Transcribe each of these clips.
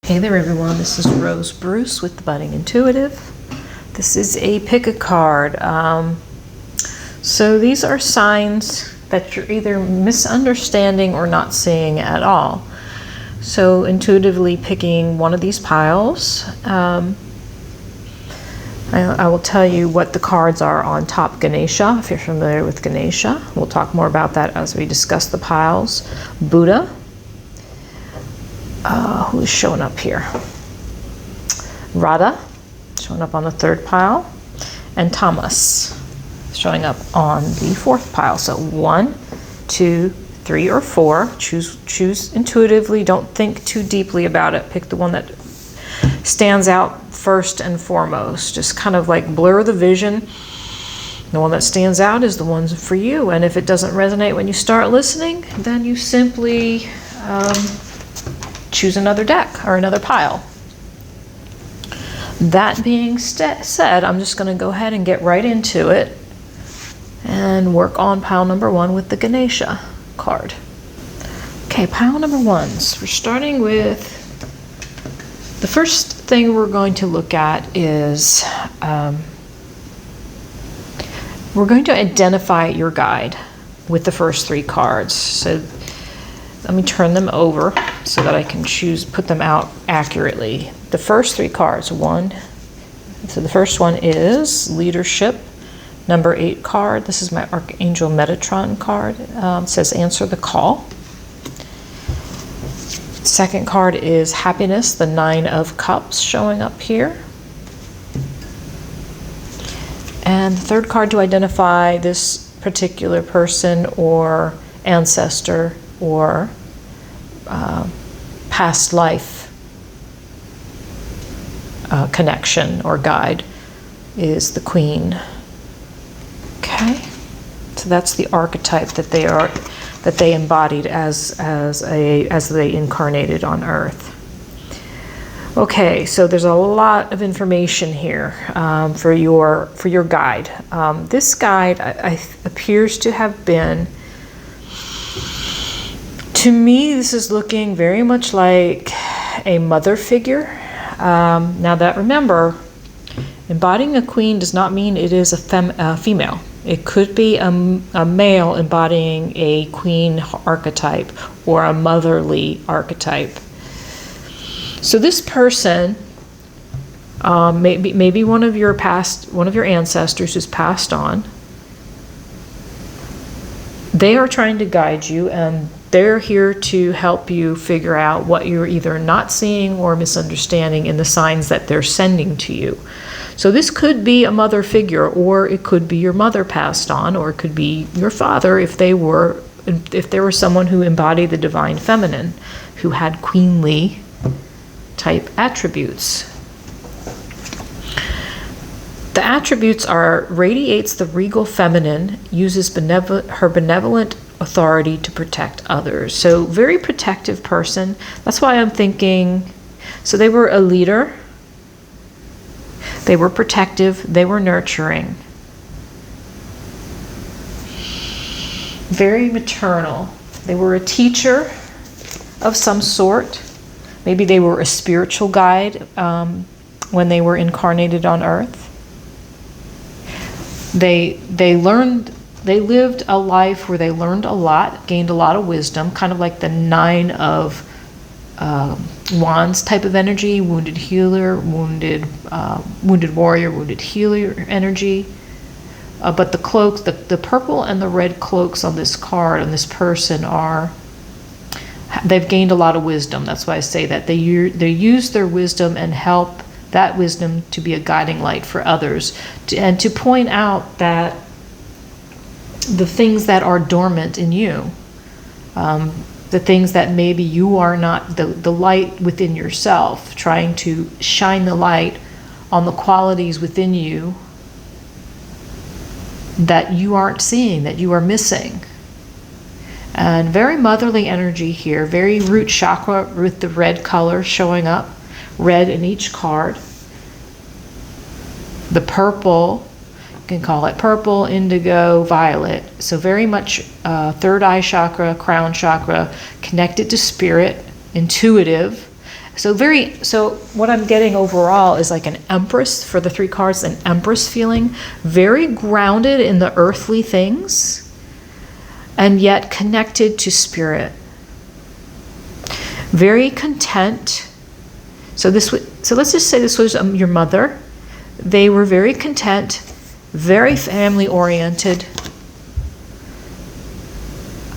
Hey there everyone, this is Rose Bruce with the Budding Intuitive. This is a pick a card. So these are signs that you're either misunderstanding or not seeing at all. So intuitively picking one of these piles, I will tell you what the cards are on top. Ganesha, if you're familiar with Ganesha. We'll talk more about that as we discuss the piles. Buddha. Who's showing up here? Radha, showing up on the third pile, and TAMAS, showing up on the fourth pile. So 1, 2, 3, or 4. Choose intuitively. Don't think too deeply about it. Pick the one that stands out first and foremost. Just kind of like blur the vision. The one that stands out is the one for you. And if it doesn't resonate when you start listening, then you simply choose another deck or another pile. That being said, I'm just going to go ahead and get right into it and work on pile number 1 with the Ganesha card. Okay, pile number 1. So we're starting with the first thing we're going to look at is we're going to identify your guide with the first 3 cards. So let me turn them over so that I can put them out accurately. The first 3 cards, so the first one is Leadership, number 8 card. This is my Archangel Metatron card. It says Answer the Call. Second card is Happiness, the 9 of Cups, showing up here. And the third card to identify this particular person or ancestor or past life connection or guide is the Queen. Okay, so that's the archetype that they embodied as they incarnated on Earth. Okay, so there's a lot of information here for your guide. This guide appears to have been. To me, this is looking very much like a mother figure. Now that, remember, embodying a queen does not mean it is a female. It could be a male embodying a queen archetype or a motherly archetype. So this person, maybe one of your ancestors who's passed on, they are trying to guide you, and they're here to help you figure out what you're either not seeing or misunderstanding in the signs that they're sending to you. So this could be a mother figure, or it could be your mother passed on, or it could be your father if there were someone who embodied the divine feminine, who had queenly type attributes. The attributes are radiates the regal feminine, uses her benevolent authority to protect others. So very protective person. That's why I'm thinking, so they were a leader, they were protective, they were nurturing, very maternal. They were a teacher of some sort. Maybe they were a spiritual guide when they were incarnated on Earth. They lived a life where they learned a lot, gained a lot of wisdom, kind of like the 9 of Wands type of energy, wounded healer, wounded warrior, wounded healer energy. But the cloaks, the purple and the red cloaks on this card, on this person, they've gained a lot of wisdom. That's why I say that. They use their wisdom and help that wisdom to be a guiding light for others, and to point out that the things that are dormant in you, the things that maybe you are not, the light within yourself, trying to shine the light on the qualities within you that you aren't seeing, that you are missing. And very motherly energy here, very root chakra with the red color showing up, red in each card. The purple, you can call it purple, indigo, violet. So very much third eye chakra, crown chakra, connected to spirit, intuitive. So what I'm getting overall is like an Empress for the 3 cards, an Empress feeling, very grounded in the earthly things, and yet connected to spirit. Very content. So let's just say this was your mother. They were very content, very family oriented.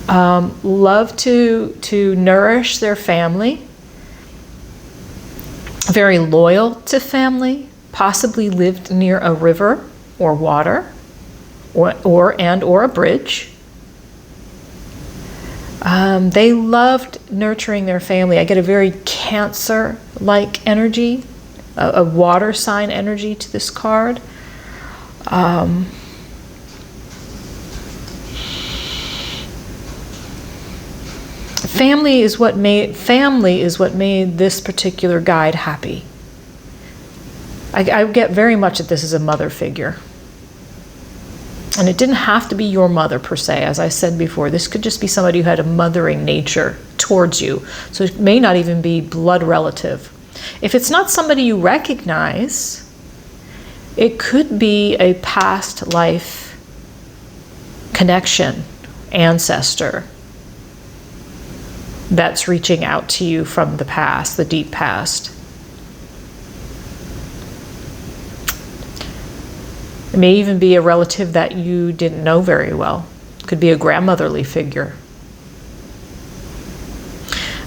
Love to nourish their family. Very loyal to family. Possibly lived near a river or water, or a bridge. They loved nurturing their family. I get a very Cancer-like energy, a water sign energy to this card. Family is what made this particular guide happy. I get very much that this is a mother figure. And it didn't have to be your mother per se. As I said before, this could just be somebody who had a mothering nature towards you. So it may not even be blood relative. If it's not somebody you recognize, it could be a past life connection, ancestor, that's reaching out to you from the past, the deep past. It may even be a relative that you didn't know very well. It could be a grandmotherly figure.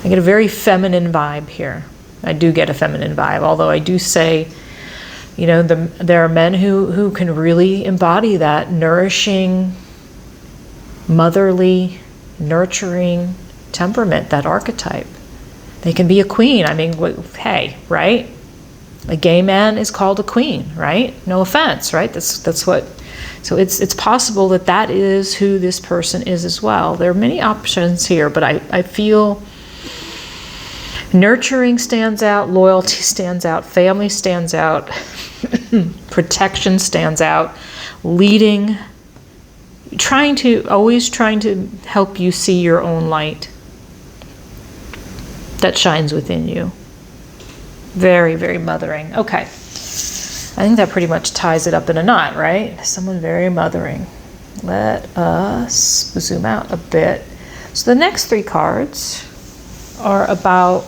I get a very feminine vibe here. I do get a feminine vibe, although I do say, you know, there are men who can really embody that nourishing, motherly, nurturing temperament, that archetype. They can be a queen. I mean, hey, right? A gay man is called a queen, right? No offense, right? That's what. So it's possible that is who this person is as well. There are many options here, but I feel nurturing stands out, loyalty stands out, family stands out, protection stands out, leading, always trying to help you see your own light that shines within you. Very, very mothering. Okay. I think that pretty much ties it up in a knot, right? Someone very mothering. Let us zoom out a bit. So the next 3 cards are about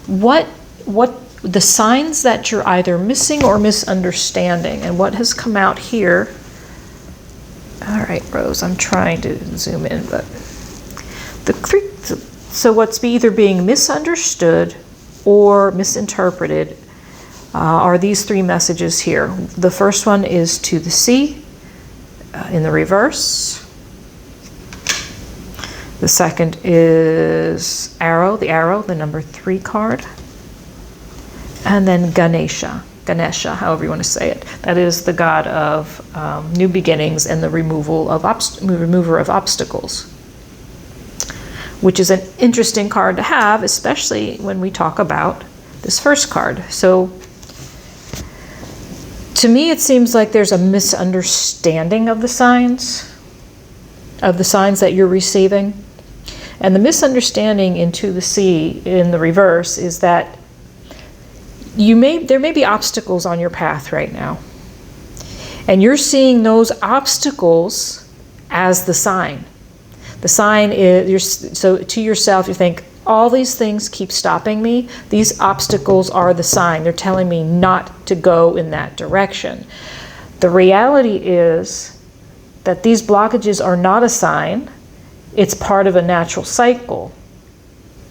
what the signs that you're either missing or misunderstanding, and what has come out here. All right, Rose, I'm trying to zoom in, but so what's either being misunderstood or misinterpreted are these 3 messages here. The first one is to the sea in the reverse. The second is the arrow, the number 3 card. And then Ganesha, however you want to say it. That is the god of new beginnings and the remover of obstacles, which is an interesting card to have, especially when we talk about this first card. So to me, it seems like there's a misunderstanding of the signs that you're receiving. And the misunderstanding into the sea in the reverse is that there may be obstacles on your path right now. And you're seeing those obstacles as the sign. The sign is, so to yourself, you think, all these things keep stopping me. These obstacles are the sign. They're telling me not to go in that direction. The reality is that these blockages are not a sign. It's part of a natural cycle.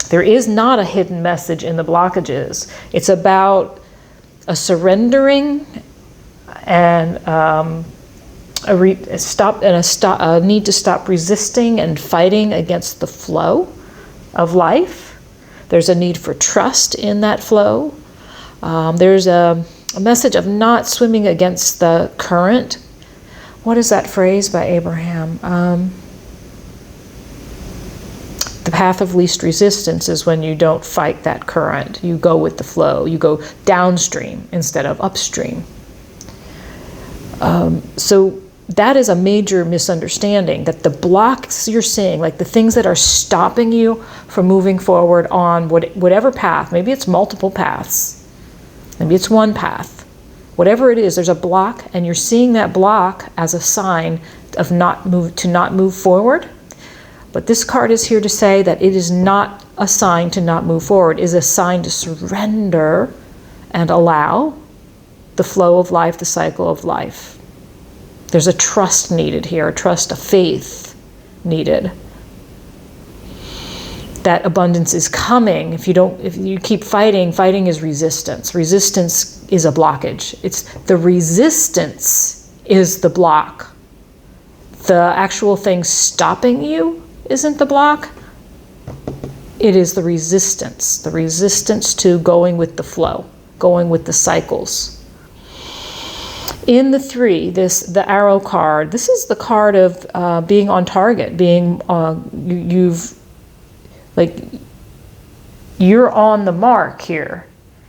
There is not a hidden message in the blockages. It's about a surrendering and a need to stop resisting and fighting against the flow of life. There's a need for trust in that flow. There's a message of not swimming against the current. What is that phrase by Abraham? The path of least resistance is when you don't fight that current. You go with the flow. You go downstream instead of upstream. So that is a major misunderstanding, that the blocks you're seeing, like the things that are stopping you from moving forward on whatever path, maybe it's multiple paths, maybe it's one path, whatever it is, there's a block, and you're seeing that block as a sign of not move forward. But this card is here to say that it is not a sign to not move forward. It is a sign to surrender and allow the flow of life, the cycle of life. There's a trust needed here, a trust, a faith needed. That abundance is coming. If you keep fighting, fighting is resistance. Resistance is a blockage. It's the resistance is the block. The actual thing stopping you isn't the block. It is the resistance to going with the flow, going with the cycles. In the 3, the arrow card, this is the card of being on target, being you're on the mark here.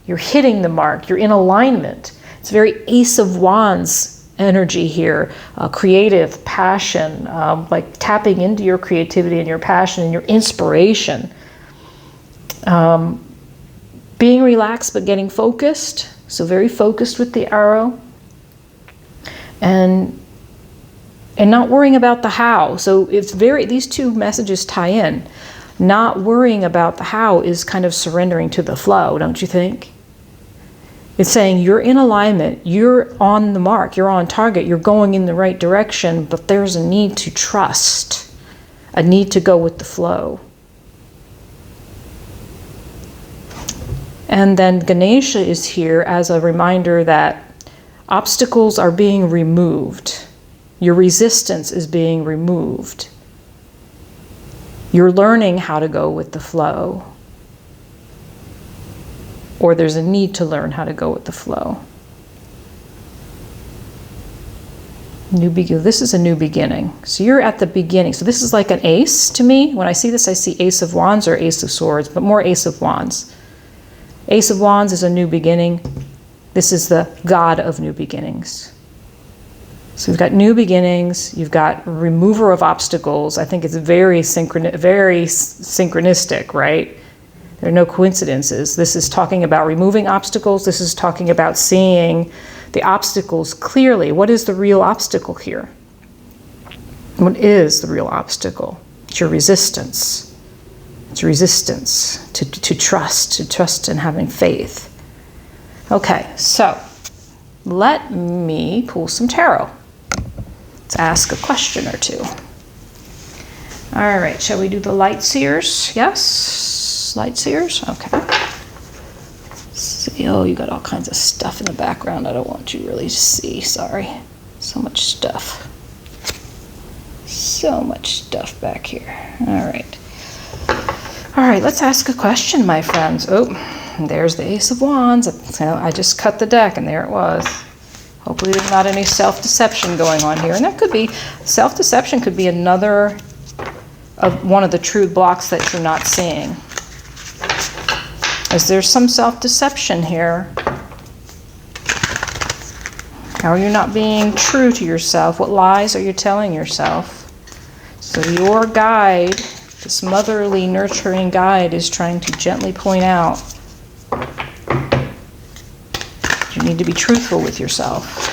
You're hitting the mark. You're in alignment. It's very Ace of Wands energy here, creative passion, like tapping into your creativity and your passion and your inspiration. Being relaxed but getting focused, so very focused with the arrow. And not worrying about the how. So these two messages tie in. Not worrying about the how is kind of surrendering to the flow, don't you think? It's saying you're in alignment, you're on the mark, you're on target, you're going in the right direction, but there's a need to trust, a need to go with the flow. And then Ganesha is here as a reminder that obstacles are being removed. Your resistance is being removed. You're learning how to go with the flow. Or there's a need to learn how to go with the flow. This is a new beginning. So you're at the beginning. So this is like an ace to me. When I see this, I see Ace of Wands or Ace of Swords, but more Ace of Wands. Ace of Wands is a new beginning. This is the God of new beginnings. So we've got new beginnings. You've got remover of obstacles. I think it's very synchronistic, right? There are no coincidences. This is talking about removing obstacles. This is talking about seeing the obstacles clearly. What is the real obstacle here? What is the real obstacle? It's your resistance. It's resistance to trust in having faith. Okay, so let me pull some tarot. Let's ask a question or two. All right, shall we do the light seers? Yes, light seers? Okay. Let's see, oh, you got all kinds of stuff in the background I don't want you really to see, sorry. So much stuff. So much stuff back here. All right. All right, let's ask a question, my friends. Oh, there's the Ace of Wands. I just cut the deck and there it was. Hopefully there's not any self-deception going on here. And that could be, self-deception could be another of one of the true blocks that you're not seeing. Is there some self-deception here? How are you not being true to yourself? What lies are you telling yourself? So your guide, this motherly, nurturing guide, is trying to gently point out you need to be truthful with yourself.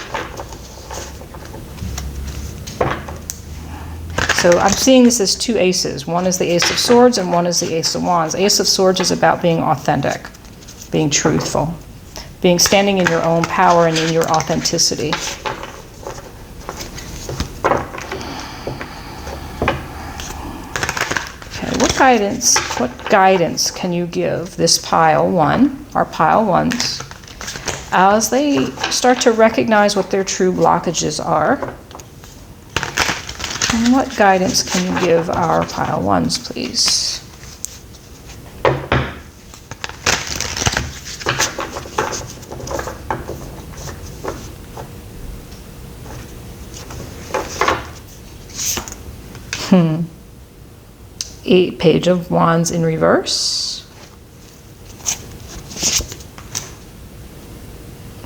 So I'm seeing this as two aces. One is the Ace of Swords and one is the Ace of Wands. Ace of Swords is about being authentic, being truthful, standing in your own power and in your authenticity. Okay, what guidance can you give this pile one, our pile ones, as they start to recognize what their true blockages are? And what guidance can you give our pile ones, please? Page of Wands in reverse.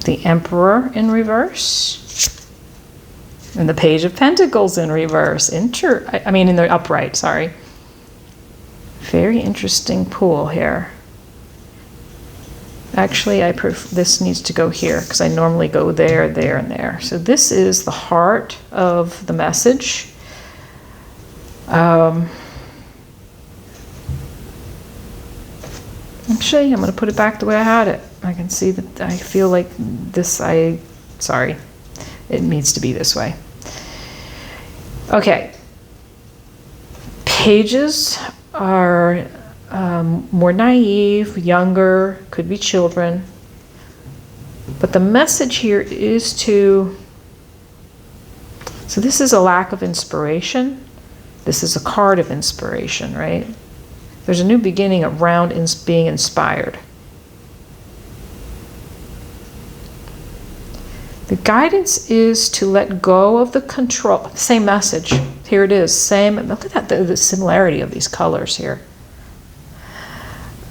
The Emperor in reverse. And the Page of Pentacles in reverse. I mean in the upright, sorry. Very interesting pool here. Actually, this needs to go here because I normally go there, there, and there. So this is the heart of the message. Actually, I'm going to put it back the way I had it. I can see that I feel like this, sorry, it needs to be this way. Okay. Pages are more naive, younger, could be children. But the message here is so this is a lack of inspiration. This is a card of inspiration, right? There's a new beginning around being inspired. The guidance is to let go of the control. Same message. Here it is. Same. Look at that, the similarity of these colors here.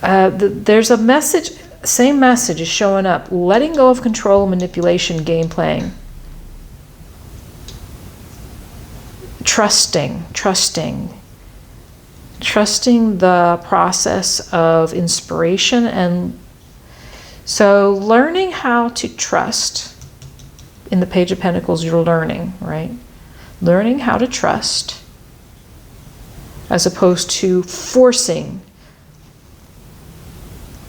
There's a message. Same message is showing up. Letting go of control, manipulation, game playing. Trusting the process of inspiration. And so learning how to trust. In the Page of Pentacles, you're learning, right? Learning how to trust as opposed to forcing.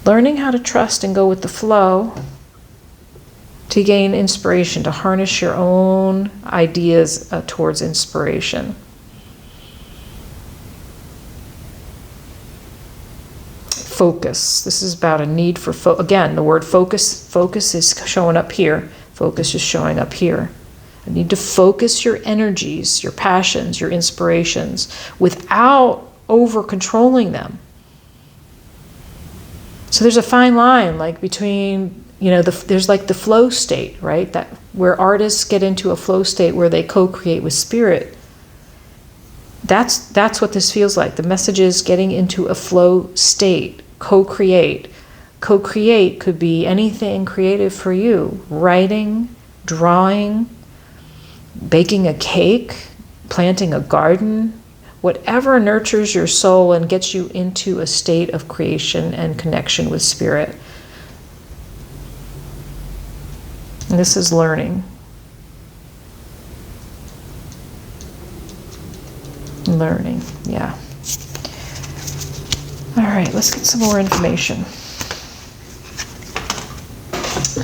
Learning how to trust and go with the flow to gain inspiration, to harness your own ideas towards inspiration. Focus. This is about a need for again, the word focus. Focus is showing up here. Focus is showing up here. I need to focus your energies, your passions, your inspirations without over-controlling them. So there's a fine line like between, there's like the flow state, right? That where artists get into a flow state where they co-create with spirit. That's what this feels like. The message is getting into a flow state, co-create. Co-create could be anything creative for you. Writing, drawing, baking a cake, planting a garden, whatever nurtures your soul and gets you into a state of creation and connection with spirit. And this is learning. Learning, yeah. All right, let's get some more information.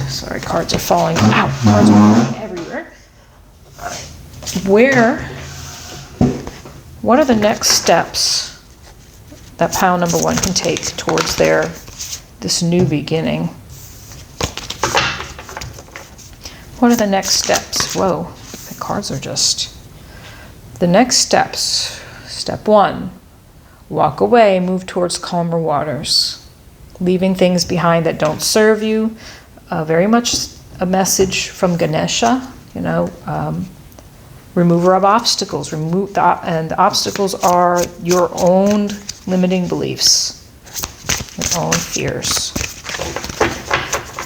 Sorry, cards are falling. Ow, cards are falling everywhere. What are the next steps that pile number one can take towards this new beginning? What are the next steps? Whoa, the cards are just... The next steps. Step one, walk away, move towards calmer waters. Leaving things behind that don't serve you. Very much a message from Ganesha, remover of obstacles. And the obstacles are your own limiting beliefs, your own fears.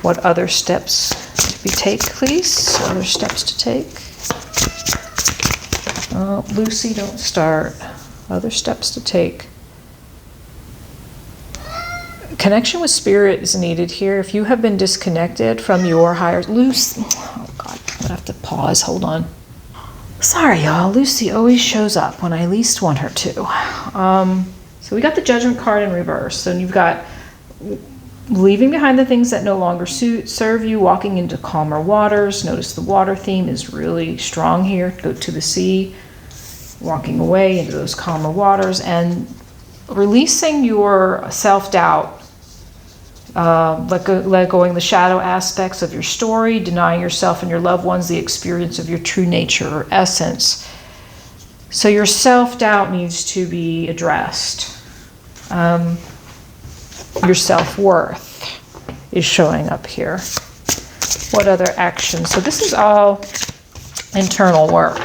What other steps to take, please? Other steps to take. Oh, Lucy, don't start. Other steps to take. Connection with spirit is needed here. If you have been disconnected from your higher... Lucy... Oh, God. I'm going to have to pause. Hold on. Sorry, y'all. Lucy always shows up when I least want her to. So we got the Judgment card in reverse. And you've got leaving behind the things that no longer serve you, walking into calmer waters. Notice the water theme is really strong here. Go to the sea, walking away into those calmer waters, and releasing your self-doubt. Let going the shadow aspects of your story, denying yourself and your loved ones the experience of your true nature or essence. So your self-doubt needs to be addressed. Your self-worth is showing up here. What other actions? So this is all internal work,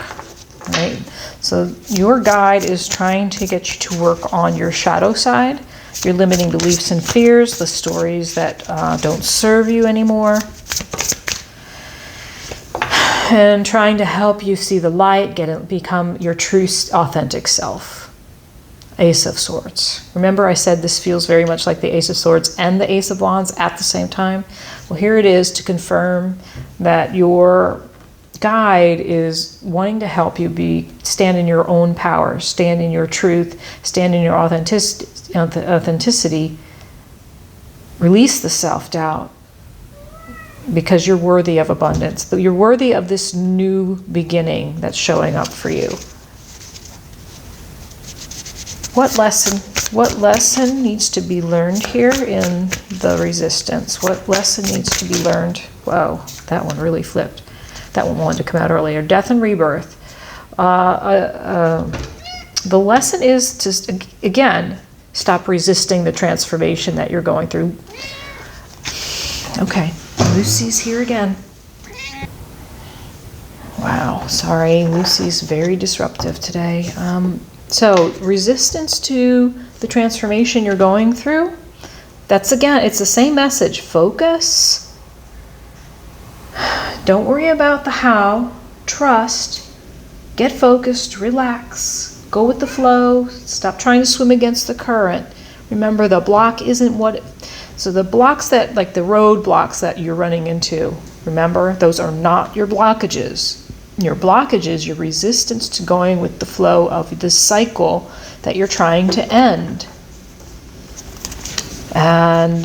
right? So your guide is trying to get you to work on your shadow side, your limiting beliefs and fears, the stories that don't serve you anymore. and trying to help you see the light, become your true, authentic self. Ace of Swords. Remember I said this feels very much like the Ace of Swords and the Ace of Wands at the same time? Well, here it is to confirm that your guide is wanting to help you stand in your own power, stand in your truth, stand in your authenticity, release the self-doubt, because you're worthy of abundance. You're worthy of this new beginning that's showing up for you. What lesson needs to be learned here in the resistance? What lesson needs to be learned? Whoa, that one really flipped. That one wanted to come out earlier. Death and rebirth. The lesson is to, again, stop resisting the transformation that you're going through. Okay, Lucy's here again. Wow, sorry, Lucy's very disruptive today. So resistance to the transformation you're going through, that's again, it's the same message. Focus. Don't worry about the how. Trust. Get focused. Relax. Go with the flow. Stop trying to swim against the current. Remember, the block isn't what... So the blocks that, like the roadblocks that you're running into, remember, those are not your blockages. Your blockage is your resistance to going with the flow of this cycle that you're trying to end. And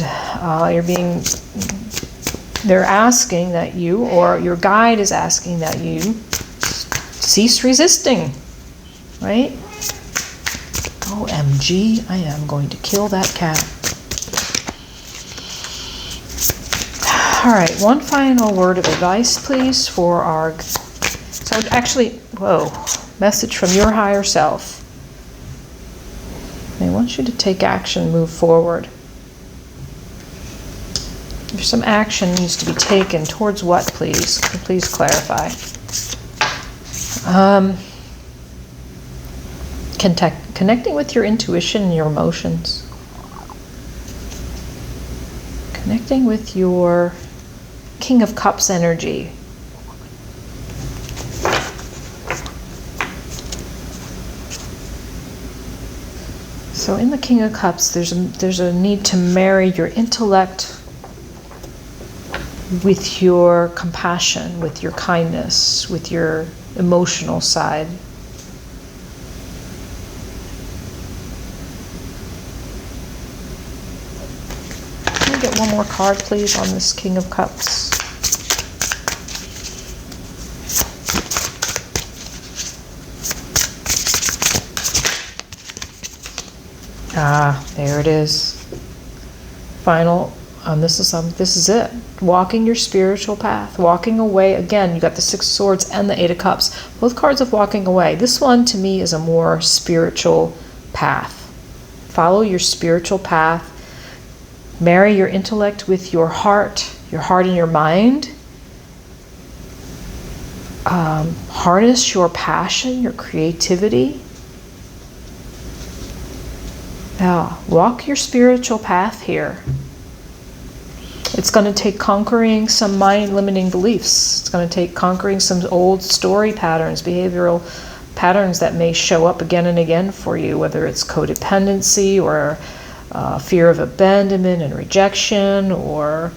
they're asking that you, or your guide is asking that you cease resisting, right? OMG, I am going to kill that cat. All right, one final word of advice, please, for our... So actually, whoa, message from your higher self. They want you to take action, move forward. There's some action needs to be taken towards what, please? Please clarify. Connecting with your intuition and your emotions. Connecting with your King of Cups energy. So in the King of Cups, there's a need to marry your intellect with your compassion, with your kindness, with your emotional side. Can I get one more card, please, on this King of Cups? Ah, there it is. Final, this is it. Walking your spiritual path, walking away. Again, you got the Six of Swords and the Eight of Cups. Both cards of walking away. This one, to me, is a more spiritual path. Follow your spiritual path. Marry your intellect with your heart and your mind. Harness your passion, your creativity. Now, walk your spiritual path here. It's going to take conquering some mind-limiting beliefs. It's going to take conquering some old story patterns, behavioral patterns that may show up again and again for you, whether it's codependency or fear of abandonment and rejection, or,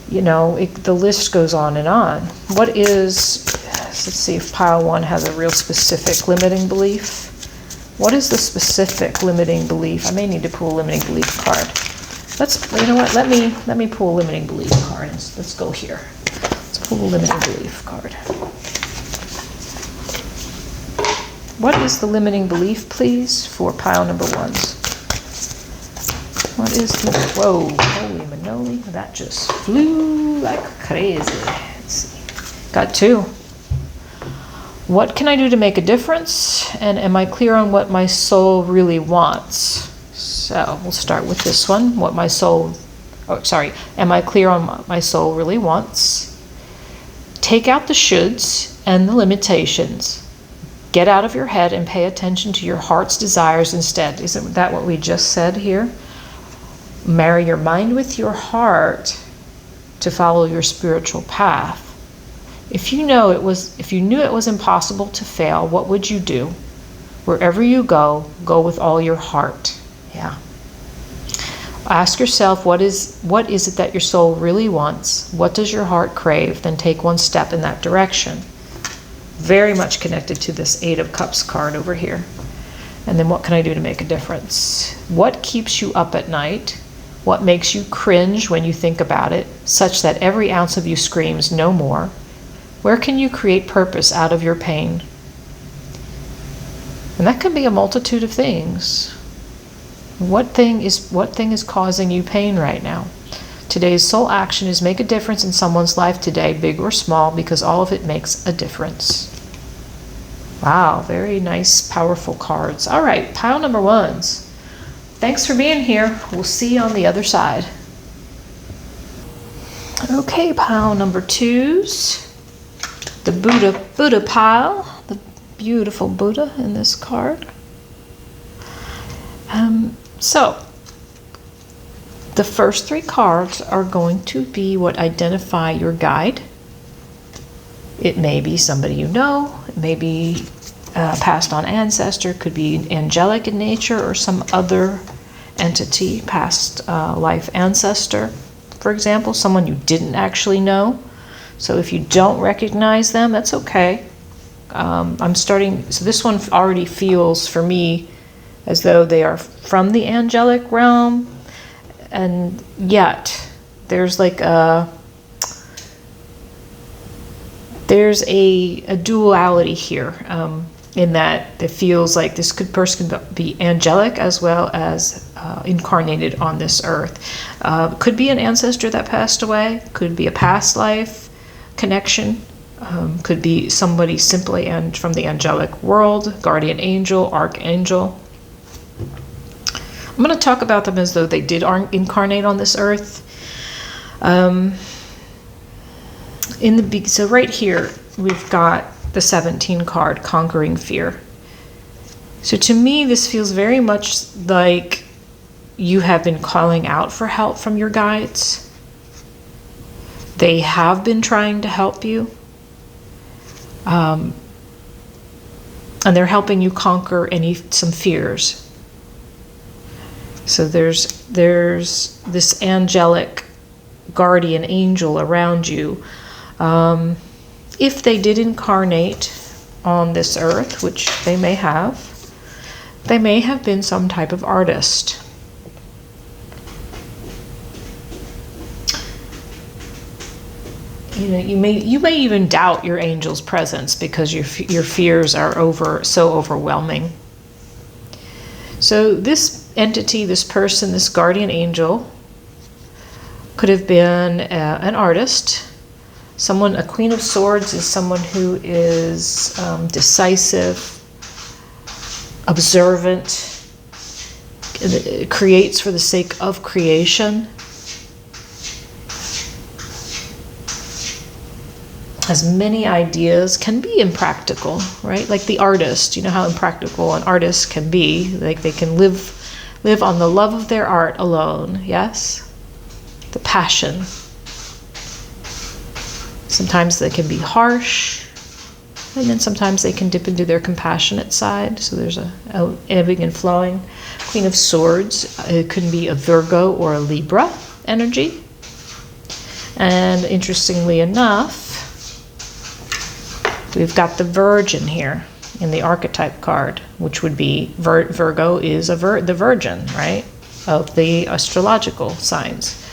you know, the list goes on and on. What is, let's see if pile one has a real specific limiting belief. What is the specific limiting belief? I may need to pull a limiting belief card. You know what, let me pull a limiting belief card. Let's go here. Let's pull a limiting belief card. What is the limiting belief, please, for pile number one? What is the, whoa, holy manoli, that just flew like crazy. Let's see. Got two. What can I do to make a difference? And am I clear on what my soul really wants? So we'll start with this one. Am I clear on what my soul really wants? Take out the shoulds and the limitations. Get out of your head and pay attention to your heart's desires instead. Isn't that what we just said here? Marry your mind with your heart to follow your spiritual path. If you knew it was impossible to fail, what would you do? Wherever you go with all your heart. Yeah. Ask yourself, what is it that your soul really wants? What does your heart crave? Then take one step in that direction. Very much connected to this Eight of Cups card over here. And then what can I do to make a difference? What keeps you up at night? What makes you cringe when you think about it, such that every ounce of you screams no more? Where can you create purpose out of your pain? And that can be a multitude of things. What thing is causing you pain right now? Today's soul action is make a difference in someone's life today, big or small, because all of it makes a difference. Wow, very nice, powerful cards. All right, pile number ones. Thanks for being here. We'll see you on the other side. Okay, pile number twos. The Buddha pile. The beautiful Buddha in this card. So, the first three cards are going to be what identify your guide. It may be somebody you know, it may be a passed on ancestor, could be angelic in nature or some other entity, past life ancestor, for example, someone you didn't actually know. So if you don't recognize them, that's okay. So this one already feels for me as though they are from the angelic realm, and yet there's like there's a duality here, in that it feels like this person could be angelic as well as incarnated on this earth. Could be an ancestor that passed away, could be a past life connection, could be somebody simply and from the angelic world, guardian angel, archangel. I'm going to talk about them as though they did incarnate on this earth. So right here, we've got the 17 card, Conquering Fear. So to me, this feels very much like you have been calling out for help from your guides. They have been trying to help you. And they're helping you conquer some fears. So there's this angelic guardian angel around you. If they did incarnate on this earth, which they may have been some type of artist. You may even doubt your angel's presence because your fears are so overwhelming. So this entity, this person, this guardian angel could have been an artist. A Queen of Swords is someone who is decisive, observant, creates for the sake of creation, has many ideas, can be impractical, right? Like the artist, you know how impractical an artist can be. Like they can live on the love of their art alone, yes? The passion. Sometimes they can be harsh, and then sometimes they can dip into their compassionate side. So there's a ebbing and flowing. Queen of Swords, it could be a Virgo or a Libra energy. And interestingly enough, we've got the Virgin here in the archetype card, which would be Virgo is the Virgin, right, of the astrological signs.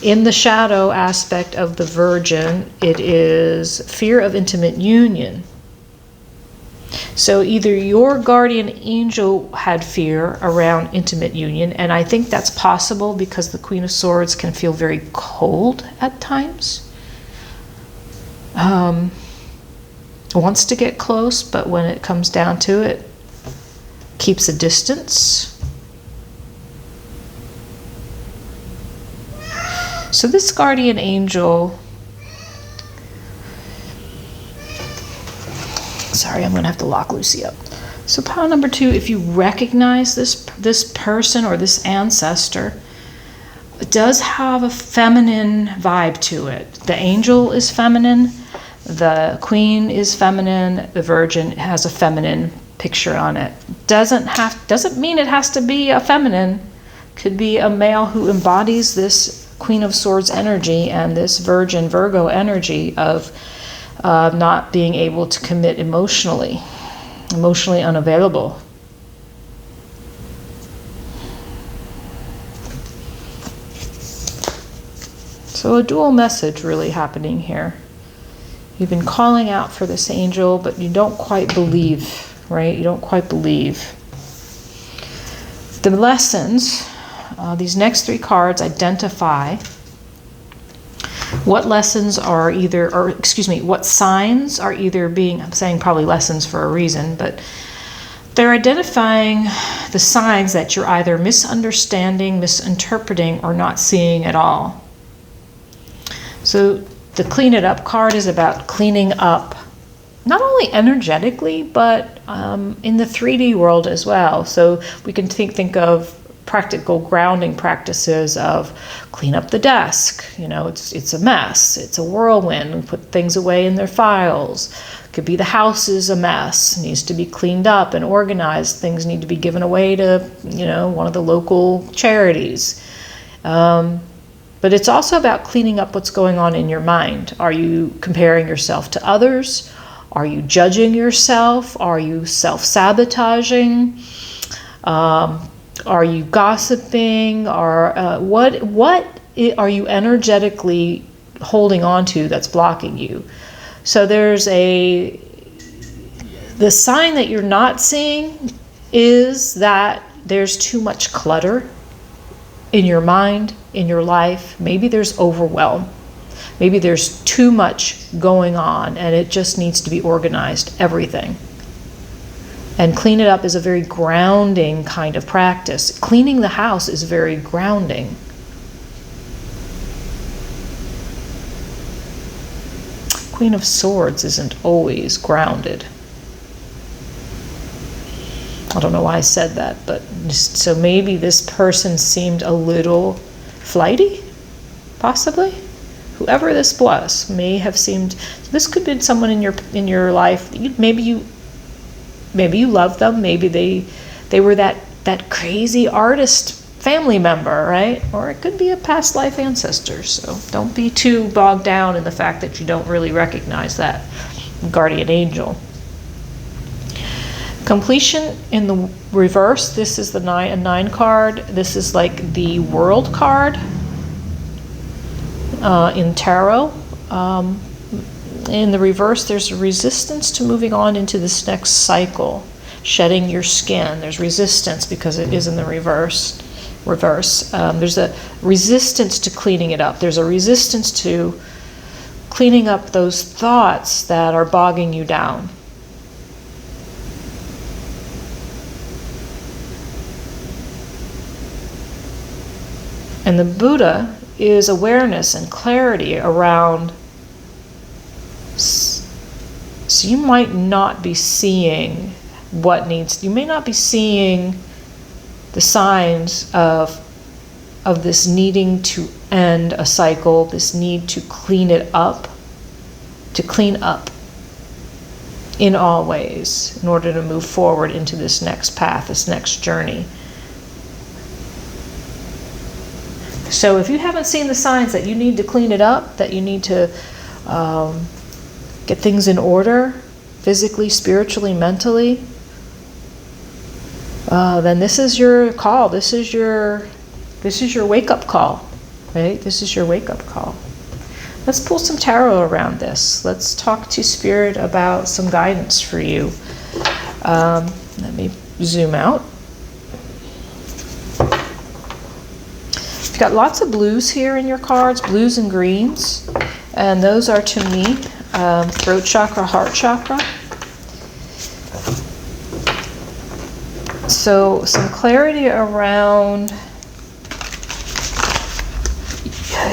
In the shadow aspect of the Virgin, it is fear of intimate union. So either your guardian angel had fear around intimate union, and I think that's possible because the Queen of Swords can feel very cold at times. Wants to get close, but when it comes down to it, keeps a distance. So this guardian angel, sorry, I'm going to have to lock Lucy up. So pile number 2, if you recognize this person or this ancestor, it does have a feminine vibe to it. The angel is feminine. The Queen is feminine. The Virgin has a feminine picture on it. Doesn't mean it has to be a feminine. Could be a male who embodies this Queen of Swords energy and this Virgin Virgo energy of not being able to commit emotionally unavailable. So a dual message really happening here. You've been calling out for this angel, but you don't quite believe, right? You don't quite believe. The lessons, these next 3 cards identify what lessons are either, or excuse me, what signs are either being, I'm saying probably lessons for a reason, but they're identifying the signs that you're either misunderstanding, misinterpreting, or not seeing at all. So the Clean It Up card is about cleaning up, not only energetically, but in the 3D world as well. So we can think of practical grounding practices of clean up the desk. You know, it's a mess. It's a whirlwind. We put things away in their files. Could be the house is a mess, needs to be cleaned up and organized. Things need to be given away to, you know, one of the local charities. But it's also about cleaning up what's going on in your mind. Are you comparing yourself to others? Are you judging yourself? Are you self-sabotaging? Are you gossiping? Or what are you energetically holding on to that's blocking you? So there's the sign that you're not seeing is that there's too much clutter in your mind, in your life. Maybe there's overwhelm. Maybe there's too much going on and it just needs to be organized, everything. And clean it up is a very grounding kind of practice. Cleaning the house is very grounding. Queen of Swords isn't always grounded. I don't know why I said that, but just, so maybe this person seemed a little flighty, possibly. Whoever this was may have seemed. This could be someone in your life. Maybe you loved them. Maybe they were that crazy artist family member, right? Or it could be a past life ancestor. So don't be too bogged down in the fact that you don't really recognize that guardian angel. Completion in the reverse. This is a 9 card. This is like the World card in tarot. In the reverse, there's a resistance to moving on into this next cycle, shedding your skin. There's resistance because it is in the reverse. There's a resistance to cleaning it up. There's a resistance to cleaning up those thoughts that are bogging you down. And the Buddha is awareness and clarity around. So you might not be seeing you may not be seeing the signs of this needing to end a cycle, this need to clean up in all ways in order to move forward into this next path, this next journey. So if you haven't seen the signs that you need to clean it up, that you need to get things in order, physically, spiritually, mentally, then this is your call. This is your wake-up call, right? This is your wake-up call. Let's pull some tarot around this. Let's talk to Spirit about some guidance for you. Let me zoom out. You've got lots of blues here in your cards, blues and greens, and those are to me throat chakra, heart chakra. So some clarity around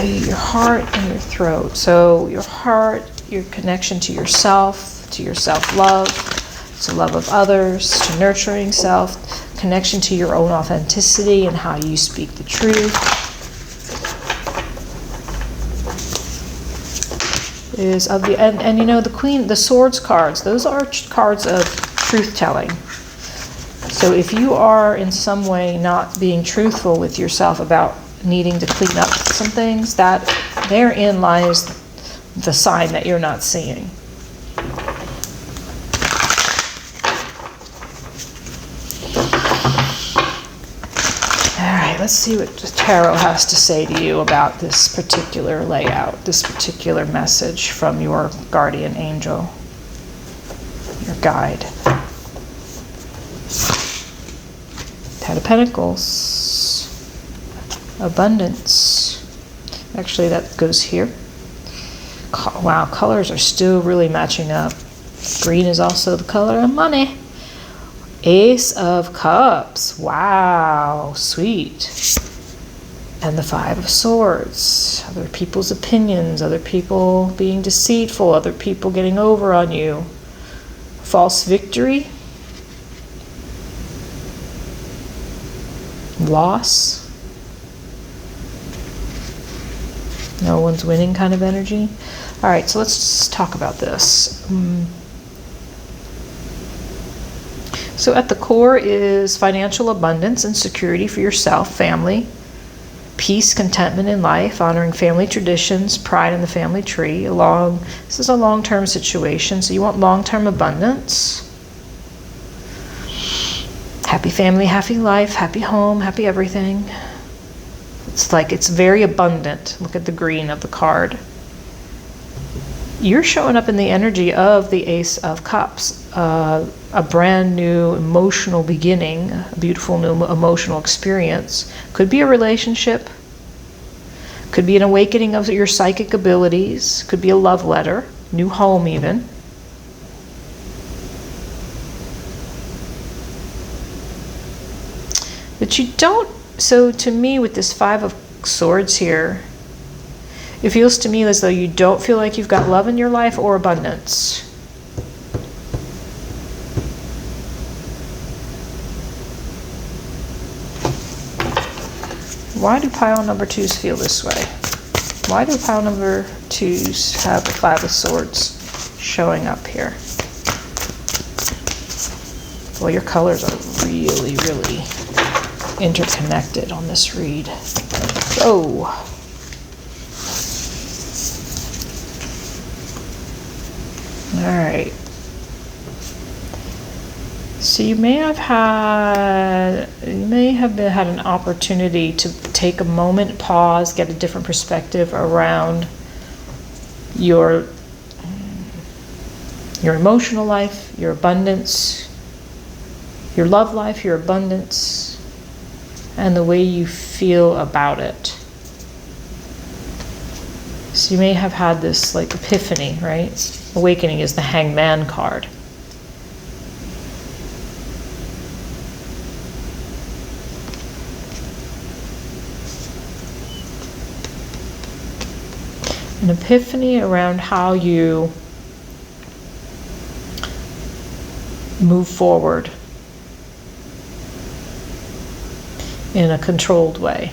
your heart and your throat. So your heart, your connection to yourself, to your self-love, to love of others, to nurturing self, connection to your own authenticity and how you speak the truth. is of the, and you know, the Queen, the Swords cards, those are cards of truth-telling. So if you are in some way not being truthful with yourself about needing to clean up some things, that therein lies the sign that you're not seeing. Let's see what the tarot has to say to you about this particular layout, this particular message from your guardian angel, your guide. Ten of Pentacles, abundance. Actually, that goes here. Wow, colors are still really matching up. Green is also the color of money. Ace of Cups. Wow, sweet. And the Five of Swords. Other people's opinions, other people being deceitful, other people getting over on you. False victory. Loss. No one's winning kind of energy. All right, so let's talk about this. So at the core is financial abundance and security for yourself, family, peace, contentment in life, honoring family traditions, pride in the family tree. This is a long-term situation, so you want long-term abundance. Happy family, happy life, happy home, happy everything. It's like it's very abundant. Look at the green of the card. You're showing up in the energy of the Ace of Cups, a brand new emotional beginning, a beautiful new emotional experience. Could be a relationship, could be an awakening of your psychic abilities, could be a love letter, new home even. But you don't, so to me with this Five of Swords here, it feels to me as though you don't feel like you've got love in your life or abundance. Why do pile number twos feel this way? Why do pile number twos have the Five of Swords showing up here? Well, your colors are really, really interconnected on this read. Oh. All right. So you may have had an opportunity to take a moment, pause, get a different perspective around your emotional life, your abundance, your love life, your abundance, and the way you feel about it. So you may have had this like epiphany, right? Awakening is the Hangman card. An epiphany around how you move forward in a controlled way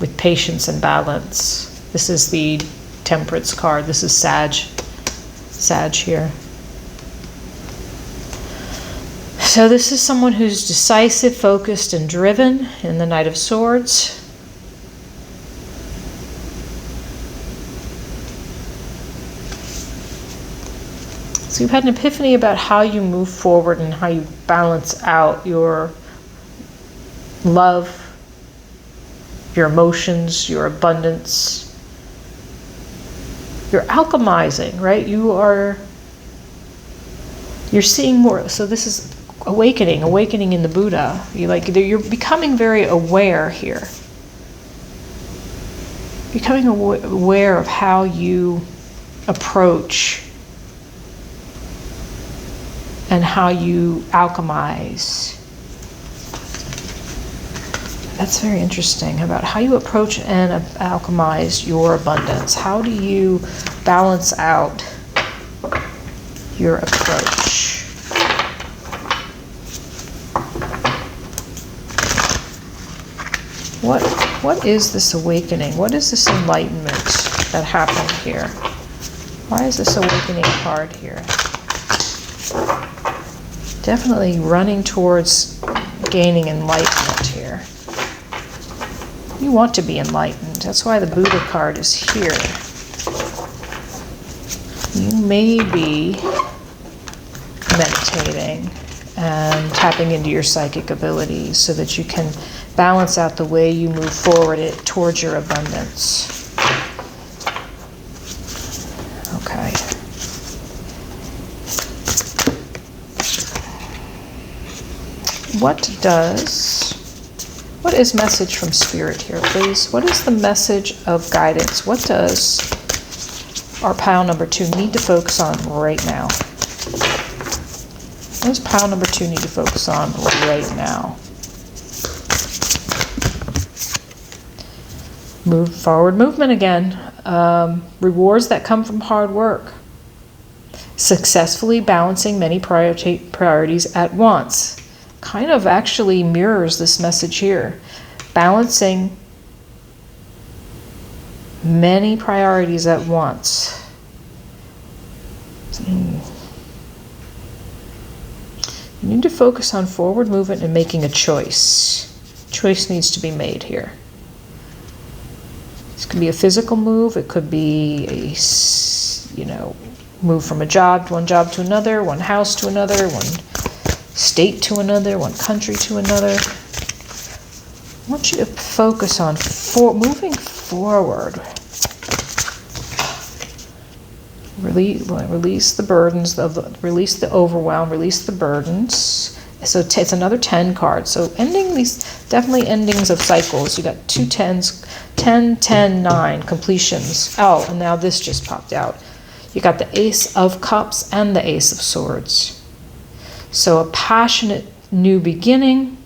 with patience and balance. This is the Temperance card. This is Sag here. So this is someone who's decisive, focused, and driven in the Knight of Swords. So you've had an epiphany about how you move forward and how you balance out your love, your emotions, your abundance. You're alchemizing, right? You're seeing more. So this is awakening in the Buddha. You're becoming very aware here. Becoming aware of how you approach and how you alchemize. That's very interesting about how you approach and alchemize your abundance. How do you balance out your approach? What is this awakening? What is this enlightenment that happened here? Why is this awakening card here? Definitely running towards gaining enlightenment here. You want to be enlightened. That's why the Buddha card is here. You may be meditating and tapping into your psychic abilities so that you can balance out the way you move forward towards your abundance. Okay. What is message from Spirit here, please? What is the message of guidance? What does our pile number 2 need to focus on right now? What does pile number 2 need to focus on right now? Move forward movement again. Rewards that come from hard work. Successfully balancing many priorities at once. Kind of actually mirrors this message here. Balancing many priorities at once. You need to focus on forward movement and making a choice. Choice needs to be made here. This could be a physical move. It could be a, move from one job to another, one house to another, one state to another, one country to another. I want you to focus on moving forward. Release the burdens, release the overwhelm, release the burdens. So it's another 10 card. So definitely endings of cycles. You got 2 10s, 10, 10, 9 completions. Oh, and now this just popped out. You got the Ace of Cups and the Ace of Swords. So a passionate new beginning,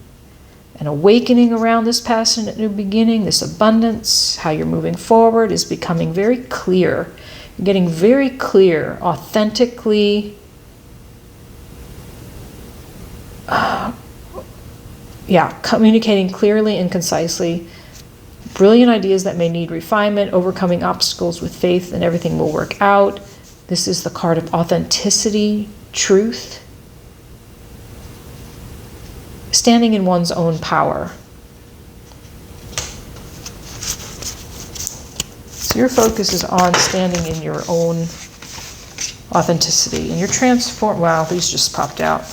an awakening around this passionate new beginning, this abundance, how you're moving forward is becoming very clear. You're getting very clear, authentically, communicating clearly and concisely. Brilliant ideas that may need refinement, overcoming obstacles with faith, and everything will work out. This is the card of authenticity, truth. Standing in one's own power. So your focus is on standing in your own authenticity. And you're transformed. Wow, these just popped out.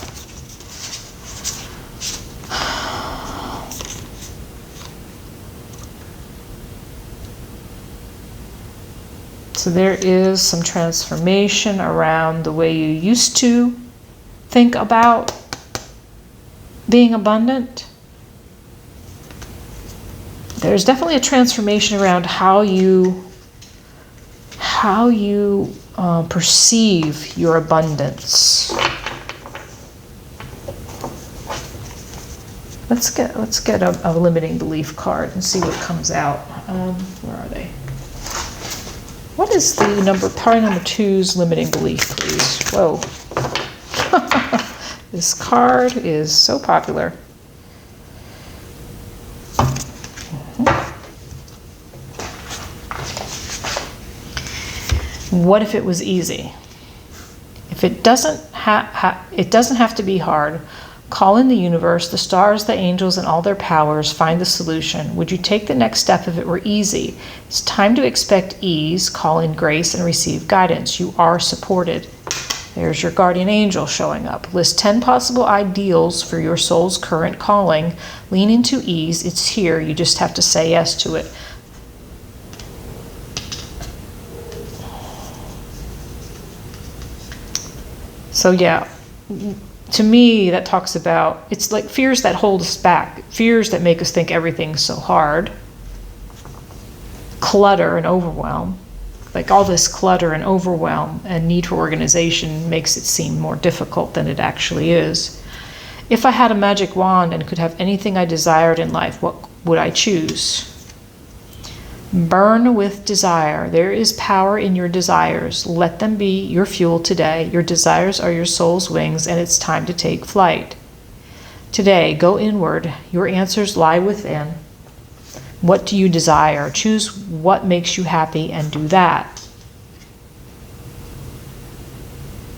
So there is some transformation around the way you used to think about being abundant. There's definitely a transformation around how you perceive your abundance. Let's get a limiting belief card and see what comes out. Where are they? What is the pile number 2's limiting belief, please? Whoa. This card is so popular. What if it was easy? If it doesn't have to be hard. Call in the universe, the stars, the angels, and all their powers. Find the solution. Would you take the next step if it were easy? It's time to expect ease. Call in grace and receive guidance. You are supported. There's your guardian angel showing up. List 10 possible ideals for your soul's current calling. Lean into ease. It's here. You just have to say yes to it. So yeah, to me that talks about, it's like fears that hold us back. Fears that make us think everything's so hard. Clutter and overwhelm. Like all this clutter and overwhelm and need for organization makes it seem more difficult than it actually is. If I had a magic wand and could have anything I desired in life, what would I choose? Burn with desire. There is power in your desires. Let them be your fuel today. Your desires are your soul's wings, and it's time to take flight. Today, go inward. Your answers lie within. What do you desire? Choose what makes you happy and do that.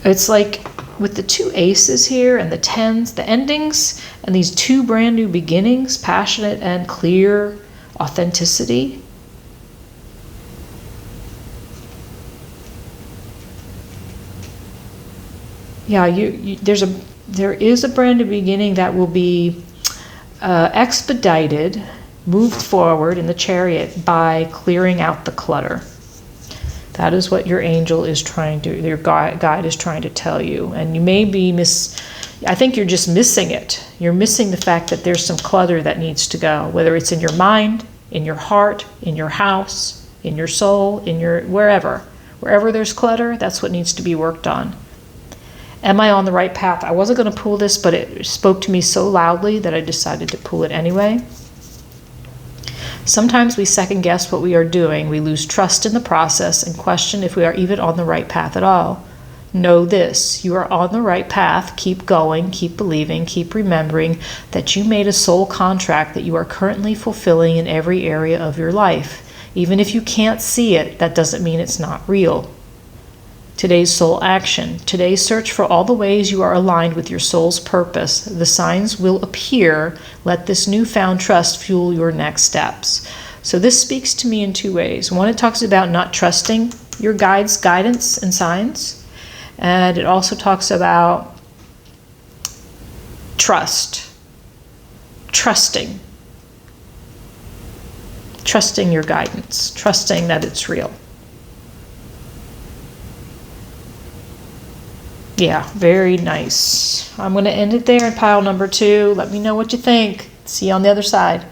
it's like with the two aces here and the tens, the endings, and these two brand new beginnings, passionate and clear authenticity. Yeah, there is a brand new beginning that will be expedited, moved forward in the chariot by clearing out the clutter. That is what your angel is trying to, your guide is trying to tell you. And you may be I think you're just missing it. You're missing the fact that there's some clutter that needs to go, whether it's in your mind, in your heart, in your house, in your soul, in your, wherever. Wherever there's clutter, that's what needs to be worked on. Am I on the right path? I wasn't going to pull this, but it spoke to me so loudly that I decided to pull it anyway. Sometimes we second guess what we are doing. We lose trust in the process and question if we are even on the right path at all. Know this, you are on the right path. Keep going, keep believing, keep remembering that you made a soul contract that you are currently fulfilling in every area of your life. Even if you can't see it, that doesn't mean it's not real. Today's soul action. Today, search for all the ways you are aligned with your soul's purpose. The signs will appear. Let this newfound trust fuel your next steps. So this speaks to me in two ways. One, it talks about not trusting your guides, guidance, and signs. And it also talks about trust. Trusting your guidance. Trusting that it's real. Yeah, very nice. I'm going to end it there in pile number 2. Let me know what you think. See you on the other side.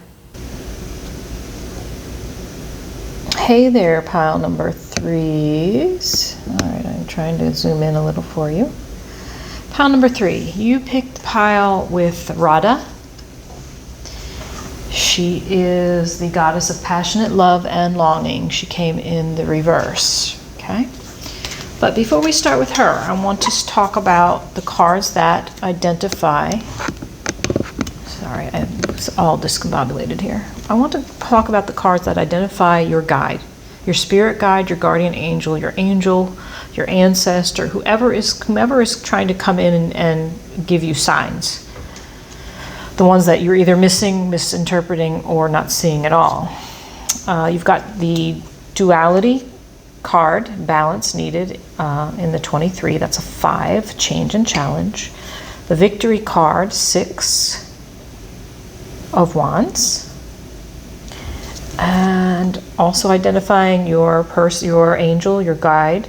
Hey there, pile number 3s. All right, I'm trying to zoom in a little for you. Pile number 3. You picked the pile with Radha. She is the goddess of passionate love and longing. She came in the reverse. Okay. But before we start with her, I want to talk about the cards that identify, sorry, it's all discombobulated here. I want to talk about the cards that identify your guide, your spirit guide, your guardian angel, your ancestor, whomever is trying to come in and give you signs. The ones that you're either missing, misinterpreting, or not seeing at all. You've got the duality card, balance needed in the 23, that's a 5, change and challenge. The victory card, 6 of wands. And also identifying your angel, your guide,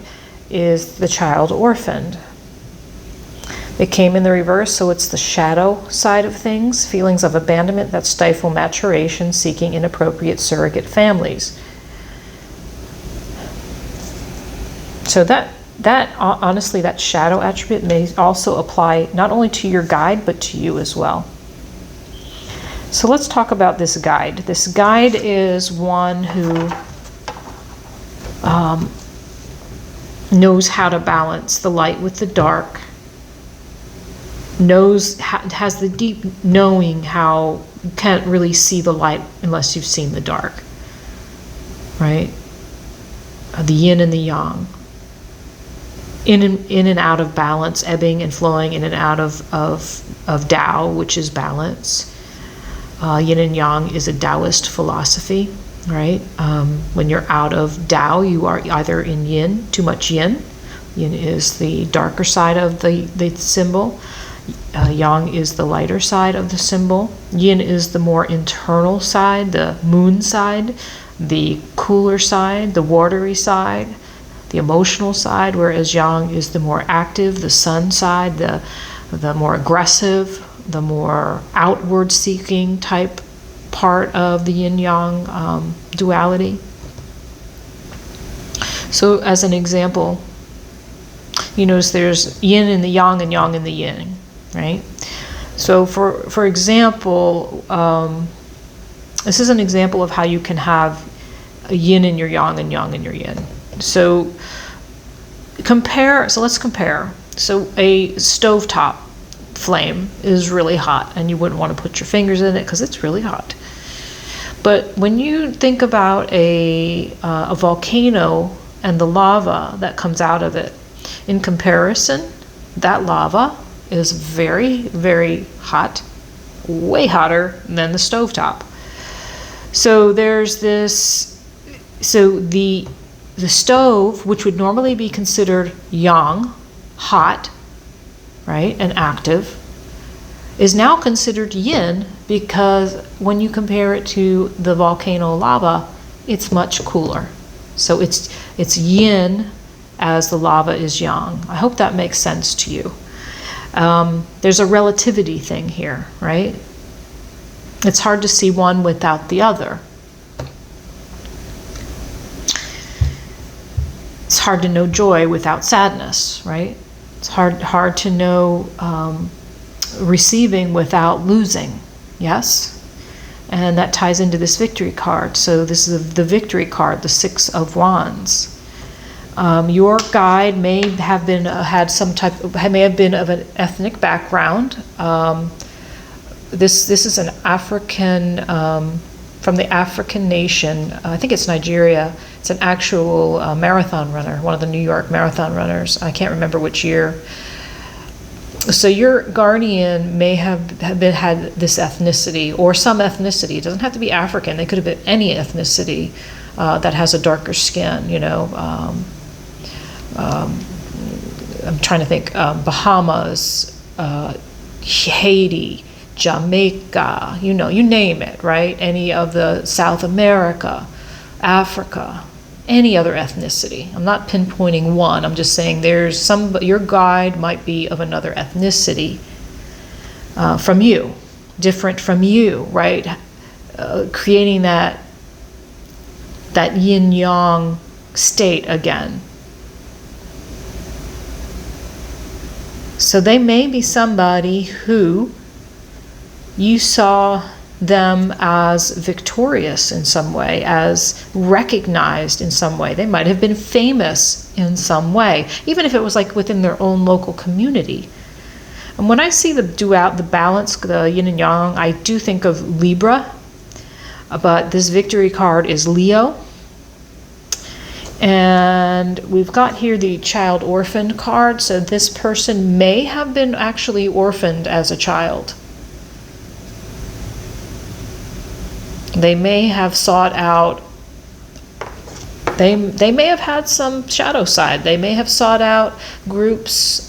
is the child orphaned. It came in the reverse, so it's the shadow side of things, feelings of abandonment that stifle maturation, seeking inappropriate surrogate families. So that honestly, that shadow attribute may also apply not only to your guide, but to you as well. So let's talk about this guide. This guide is one who knows how to balance the light with the dark, has the deep knowing how you can't really see the light unless you've seen the dark, right? The yin and the yang. In and out of balance, ebbing and flowing in and out of Tao, which is balance. Yin and yang is a Taoist philosophy, right? When you're out of Tao, you are either in yin, too much yin. Yin is the darker side of the symbol. Yang is the lighter side of the symbol. Yin is the more internal side, the moon side, the cooler side, the watery side, the emotional side, whereas yang is the more active, the sun side, the more aggressive, the more outward seeking type part of the yin-yang duality. So as an example, you notice there's yin in the yang and yang in the yin, right? So for example, this is an example of how you can have a yin in your yang and yang in your yin. So let's compare. So a stovetop flame is really hot and you wouldn't want to put your fingers in it because it's really hot. But when you think about a volcano and the lava that comes out of it, in comparison, that lava is very, very hot, way hotter than the stovetop. So there's this, so the stove, which would normally be considered yang, hot, right, and active, is now considered yin because when you compare it to the volcano lava, it's much cooler. So it's yin as the lava is yang. I hope that makes sense to you. There's a relativity thing here, right? It's hard to see one without the other. It's hard to know joy without sadness, right? It's hard to know receiving without losing, yes? And that ties into this victory card. So this is the victory card, the Six of Wands. Your guide may have been may have been of an ethnic background. This is an African, from the African nation. I think it's Nigeria. It's an actual marathon runner, one of the New York marathon runners. I can't remember which year. So your guardian may have had this ethnicity or some ethnicity. It doesn't have to be African. They could have been any ethnicity that has a darker skin, you know. I'm trying to think, Bahamas, Haiti, Jamaica, you know, you name it, right? Any of the South America, Africa, any other ethnicity. I'm not pinpointing one. I'm just saying there's your guide might be of another ethnicity from you, different from you, right? Creating that yin-yang state again. So they may be somebody who you saw them as victorious in some way, as recognized in some way. They might have been famous in some way, even if it was like within their own local community. And when I see the balance, the yin and yang, I do think of Libra, but this victory card is Leo. And we've got here the child orphan card, so this person may have been actually orphaned as a child. They may have sought out, they may have had some shadow side. They may have sought out groups,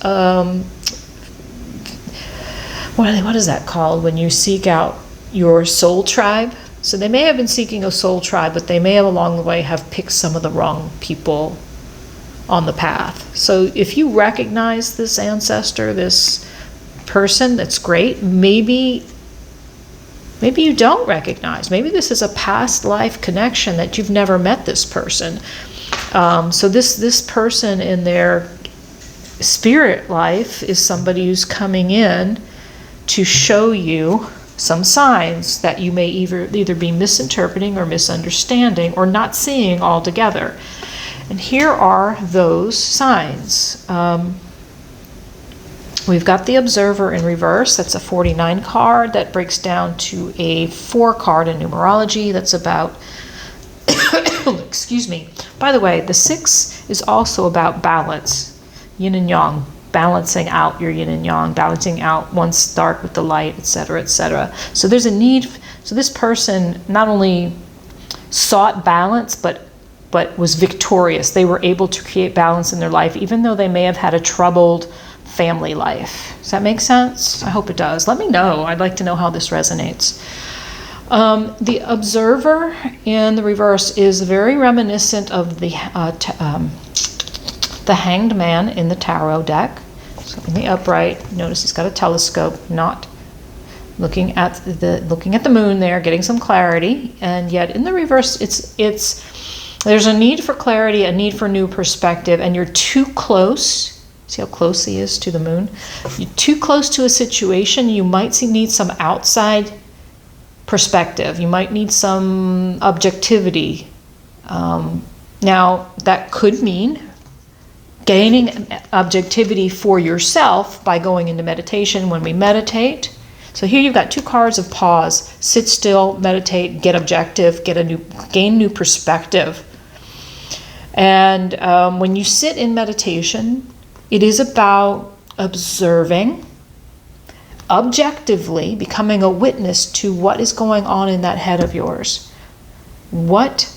what is that called when you seek out your soul tribe? So they may have been seeking a soul tribe, but they may have along the way have picked some of the wrong people on the path. So if you recognize this ancestor, this person, that's great. Maybe you don't recognize. Maybe this is a past life connection that you've never met this person. So this person in their spirit life is somebody who's coming in to show you some signs that you may either be misinterpreting or misunderstanding or not seeing altogether. And here are those signs. We've got the Observer in reverse. That's a 49 card that breaks down to a 4 card in numerology. That's about, excuse me. By the way, the 6 is also about balance, yin and yang, balancing out your yin and yang, balancing out one's dark with the light, etc., etc. So there's a need. So this person not only sought balance, but was victorious. They were able to create balance in their life, even though they may have had a troubled family life. Does that make sense? I hope it does. Let me know. I'd like to know how this resonates. The Observer in the reverse is very reminiscent of the Hanged Man in the tarot deck. So in the upright, notice he's got a telescope, not looking at the moon there, getting some clarity. And yet in the reverse, there's a need for clarity, a need for new perspective, and you're too close. See how close he is to the moon? You're too close to a situation. You might need some outside perspective. You might need some objectivity. Now, that could mean gaining objectivity for yourself by going into meditation when we meditate. So here you've got 2 cards of pause. Sit still, meditate, get objective, gain new perspective. And when you sit in meditation, it is about observing, objectively becoming a witness to what is going on in that head of yours. What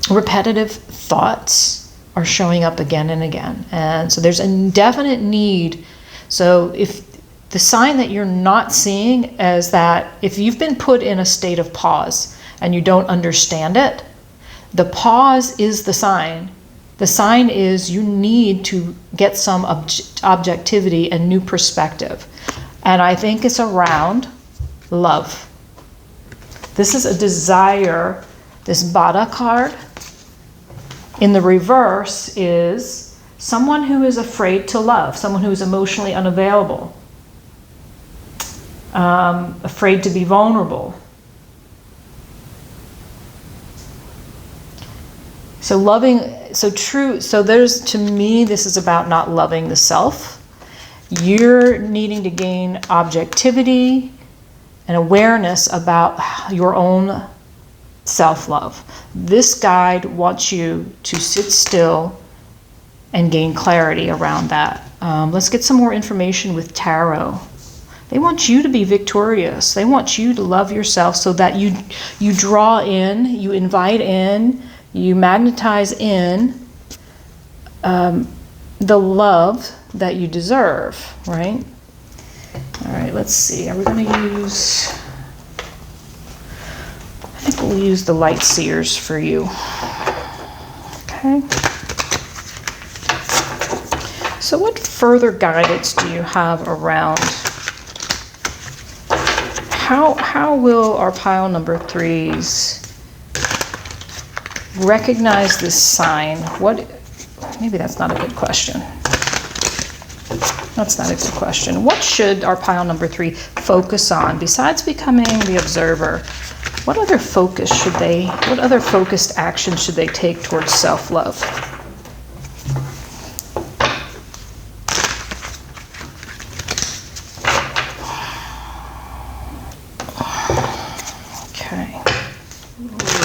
repetitive thoughts are showing up again and again. And so there's a definite need. So if the sign that you're not seeing is that if you've been put in a state of pause and you don't understand it, the pause is the sign. The sign is you need to get some objectivity and new perspective. And I think it's around love. This is a desire. This Bada card in the reverse is someone who is afraid to love, someone who is emotionally unavailable, afraid to be vulnerable. So there's, to me, this is about not loving the self. You're needing to gain objectivity and awareness about your own self-love. This guide wants you to sit still and gain clarity around that. Let's get some more information with tarot. They want you to be victorious. They want you to love yourself so that you draw in, you invite in, you magnetize in the love that you deserve, right? All right, let's see. Are we going to use... I think we'll use the light seers for you. Okay. So what further guidance do you have around how will our pile number 3s recognize this sign? Maybe that's not a good question. That's not a good question. What should our pile number 3 focus on besides becoming the observer? What other focused action should they take towards self-love? Okay.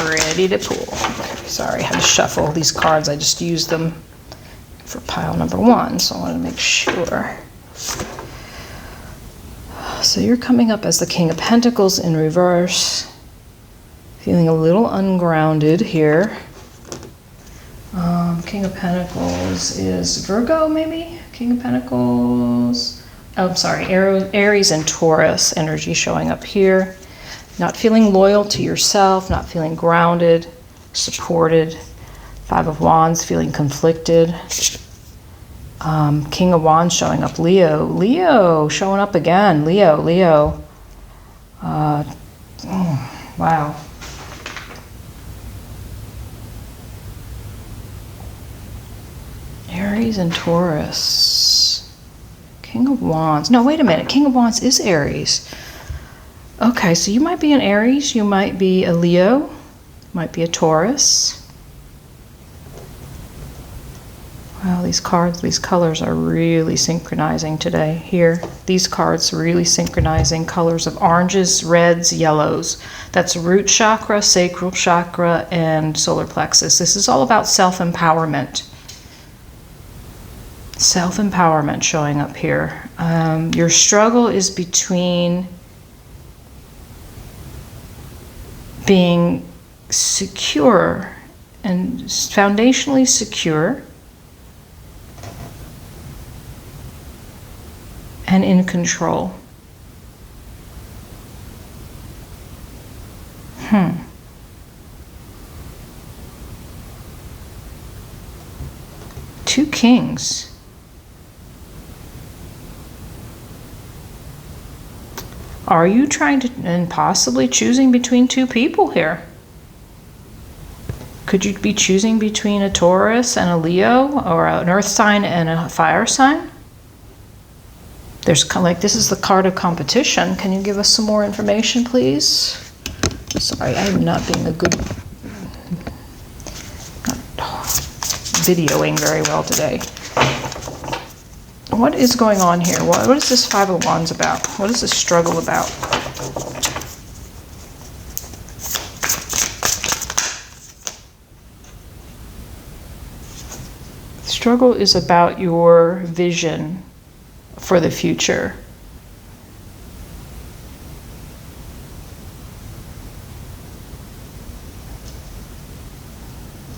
Ready to pull. Okay, sorry, I had to shuffle these cards. I just used them for pile number 1, so I wanted to make sure. So you're coming up as the King of Pentacles in reverse. Feeling a little ungrounded here. King of Pentacles is Virgo, maybe? King of Pentacles. Oh, I'm sorry. Aries and Taurus energy showing up here. Not feeling loyal to yourself, not feeling grounded, supported. 5 of Wands, feeling conflicted. King of Wands showing up. Leo showing up again. Leo. Wow. Aries and Taurus. King of Wands. No, wait a minute. King of Wands is Aries. Okay, so you might be an Aries. You might be a Leo. Might be a Taurus. Wow, these colors are really synchronizing today. Here, these cards really synchronizing colors of oranges, reds, yellows. That's root chakra, sacral chakra, and solar plexus. This is all about self-empowerment. Self-empowerment showing up here. Your struggle is between being secure and foundationally secure and in control. Two kings. Are you trying to, and possibly choosing between 2 people here? Could you be choosing between a Taurus and a Leo, or an earth sign and a fire sign? There's kind of like, this is the card of competition. Can you give us some more information, please? Sorry, I'm not being a good, not videoing very well today. What is going on here? What is this 5 of Wands about? What is this struggle about? Struggle is about your vision for the future.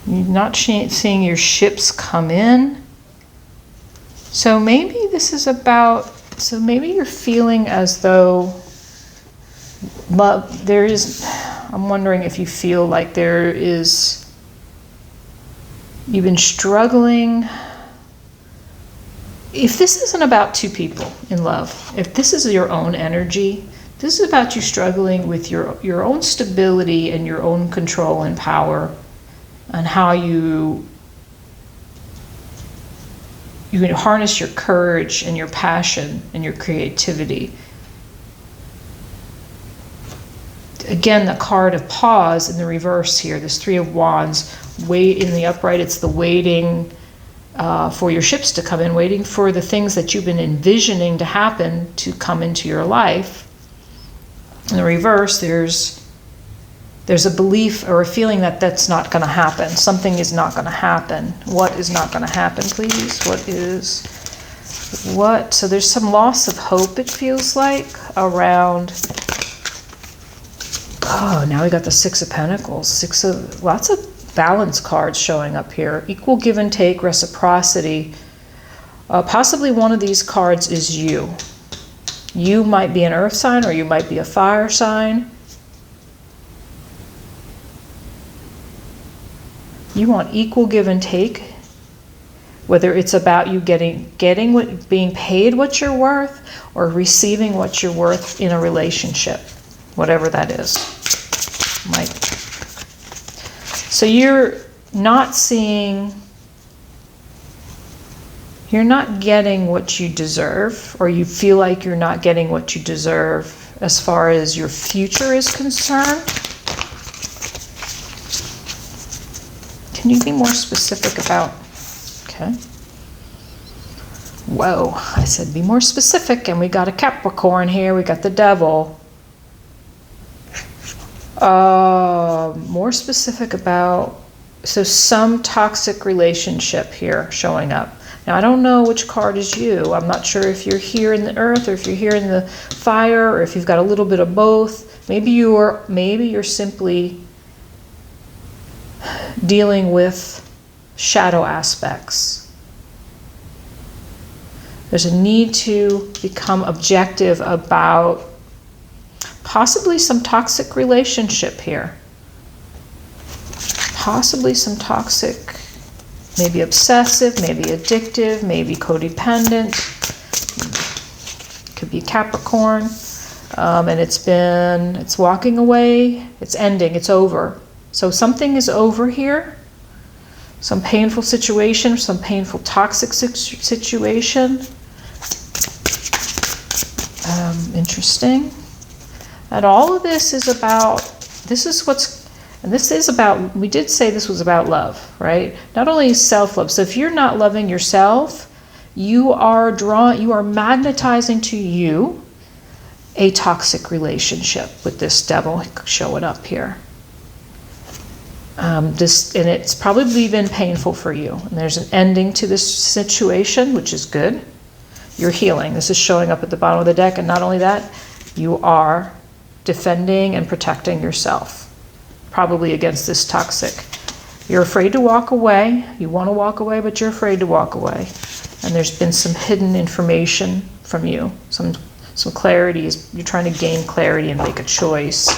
You're not seeing your ships come in. So maybe this is about, so maybe you're feeling as though love, there is, I'm wondering if you feel like there is, you've been struggling. If this isn't about two people in love, if this is your own energy, this is about you struggling with your own stability and your own control and power, and how you can harness your courage and your passion and your creativity. Again, the card of pause in the reverse here, this Three of Wands, wait in the upright, it's the waiting for your ships to come in, waiting for the things that you've been envisioning to happen to come into your life. In the reverse, there's a belief or a feeling that that's not going to happen. Something is not going to happen. What is not going to happen, please? What? So there's some loss of hope, it feels like, around. Oh, now we got the Six of Pentacles. Lots of balance cards showing up here. Equal give and take, reciprocity. Possibly one of these cards is you. You might be an earth sign or you might be a fire sign. You want equal give and take, whether it's about you getting what, being paid what you're worth, or receiving what you're worth in a relationship, whatever that is. So you're not getting what you deserve, or you feel like you're not getting what you deserve as far as your future is concerned. Can you be more specific about, okay. Whoa, I said be more specific, and we got a Capricorn here, we got the Devil. More specific about, so some toxic relationship here showing up. Now I don't know which card is you. I'm not sure if you're here in the earth or if you're here in the fire, or if you've got a little bit of both. Maybe you're simply dealing with shadow aspects. There's a need to become objective about possibly some toxic relationship here. Possibly some toxic, maybe obsessive, maybe addictive, maybe codependent. Could be Capricorn. And it's walking away, it's ending, it's over. So something is over here. Some painful situation, some painful toxic situation. Interesting. And all of this is about, we did say this was about love, right? Not only self-love. So if you're not loving yourself, you are magnetizing to you a toxic relationship with this Devil showing up here. And it's probably been painful for you. And there's an ending to this situation, which is good. You're healing. This is showing up at the bottom of the deck. And not only that, you are defending and protecting yourself, probably against this toxic. You're afraid to walk away. You want to walk away, but you're afraid to walk away. And there's been some hidden information from you, some clarity. You're trying to gain clarity and make a choice.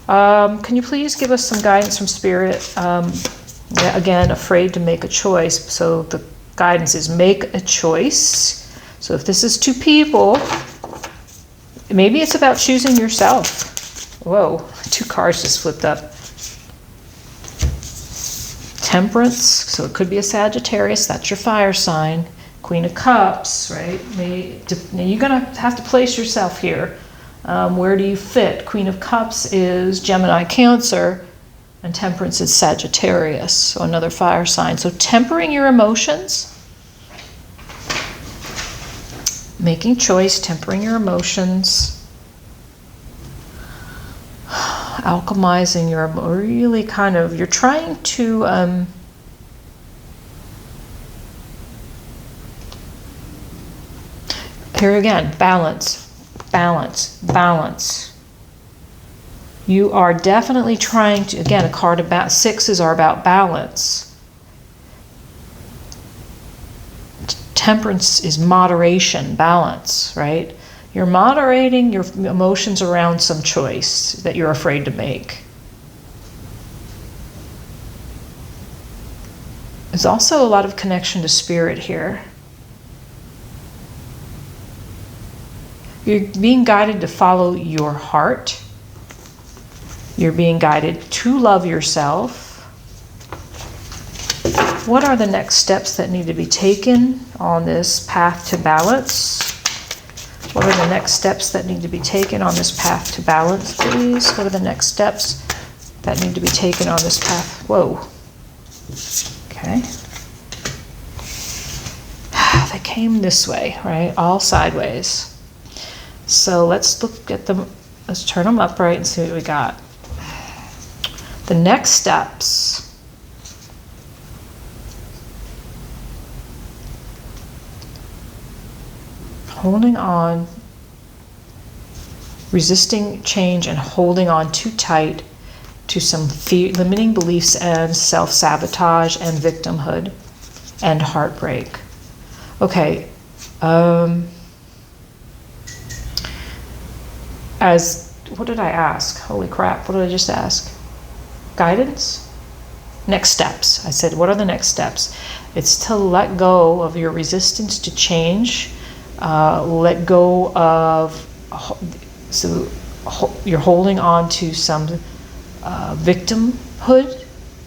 Can you please give us some guidance from Spirit? Again, afraid to make a choice. So the guidance is make a choice. So if this is two people, maybe it's about choosing yourself. Whoa, two cards just flipped up. Temperance, so it could be a Sagittarius, that's your fire sign. Queen of Cups, right? You're going to have to place yourself here. Where do you fit? Queen of Cups is Gemini, Cancer, and Temperance is Sagittarius, so another fire sign. So tempering your emotions, making choice, tempering your emotions, alchemizing your, really kind of, you're trying to Here again, balance, balance, balance. You are definitely trying to, again, a card about sixes are about balance. Temperance is moderation, balance, right? You're moderating your emotions around some choice that you're afraid to make. There's also a lot of connection to spirit here. You're being guided to follow your heart. You're being guided to love yourself. What are the next steps that need to be taken on this path to balance? What are the next steps that need to be taken on this path to balance, please? What are the next steps that need to be taken on this path? Whoa. Okay. They came this way, right? All sideways. So let's look at them. Let's turn them upright and see what we got. The next steps. Holding on, resisting change and holding on too tight to some limiting beliefs and self-sabotage and victimhood and heartbreak. Okay. What did I ask? Holy crap, what did I just ask? Guidance? Next steps. I said, what are the next steps? It's to let go of your resistance to change. Let go of, so you're holding on to some victimhood.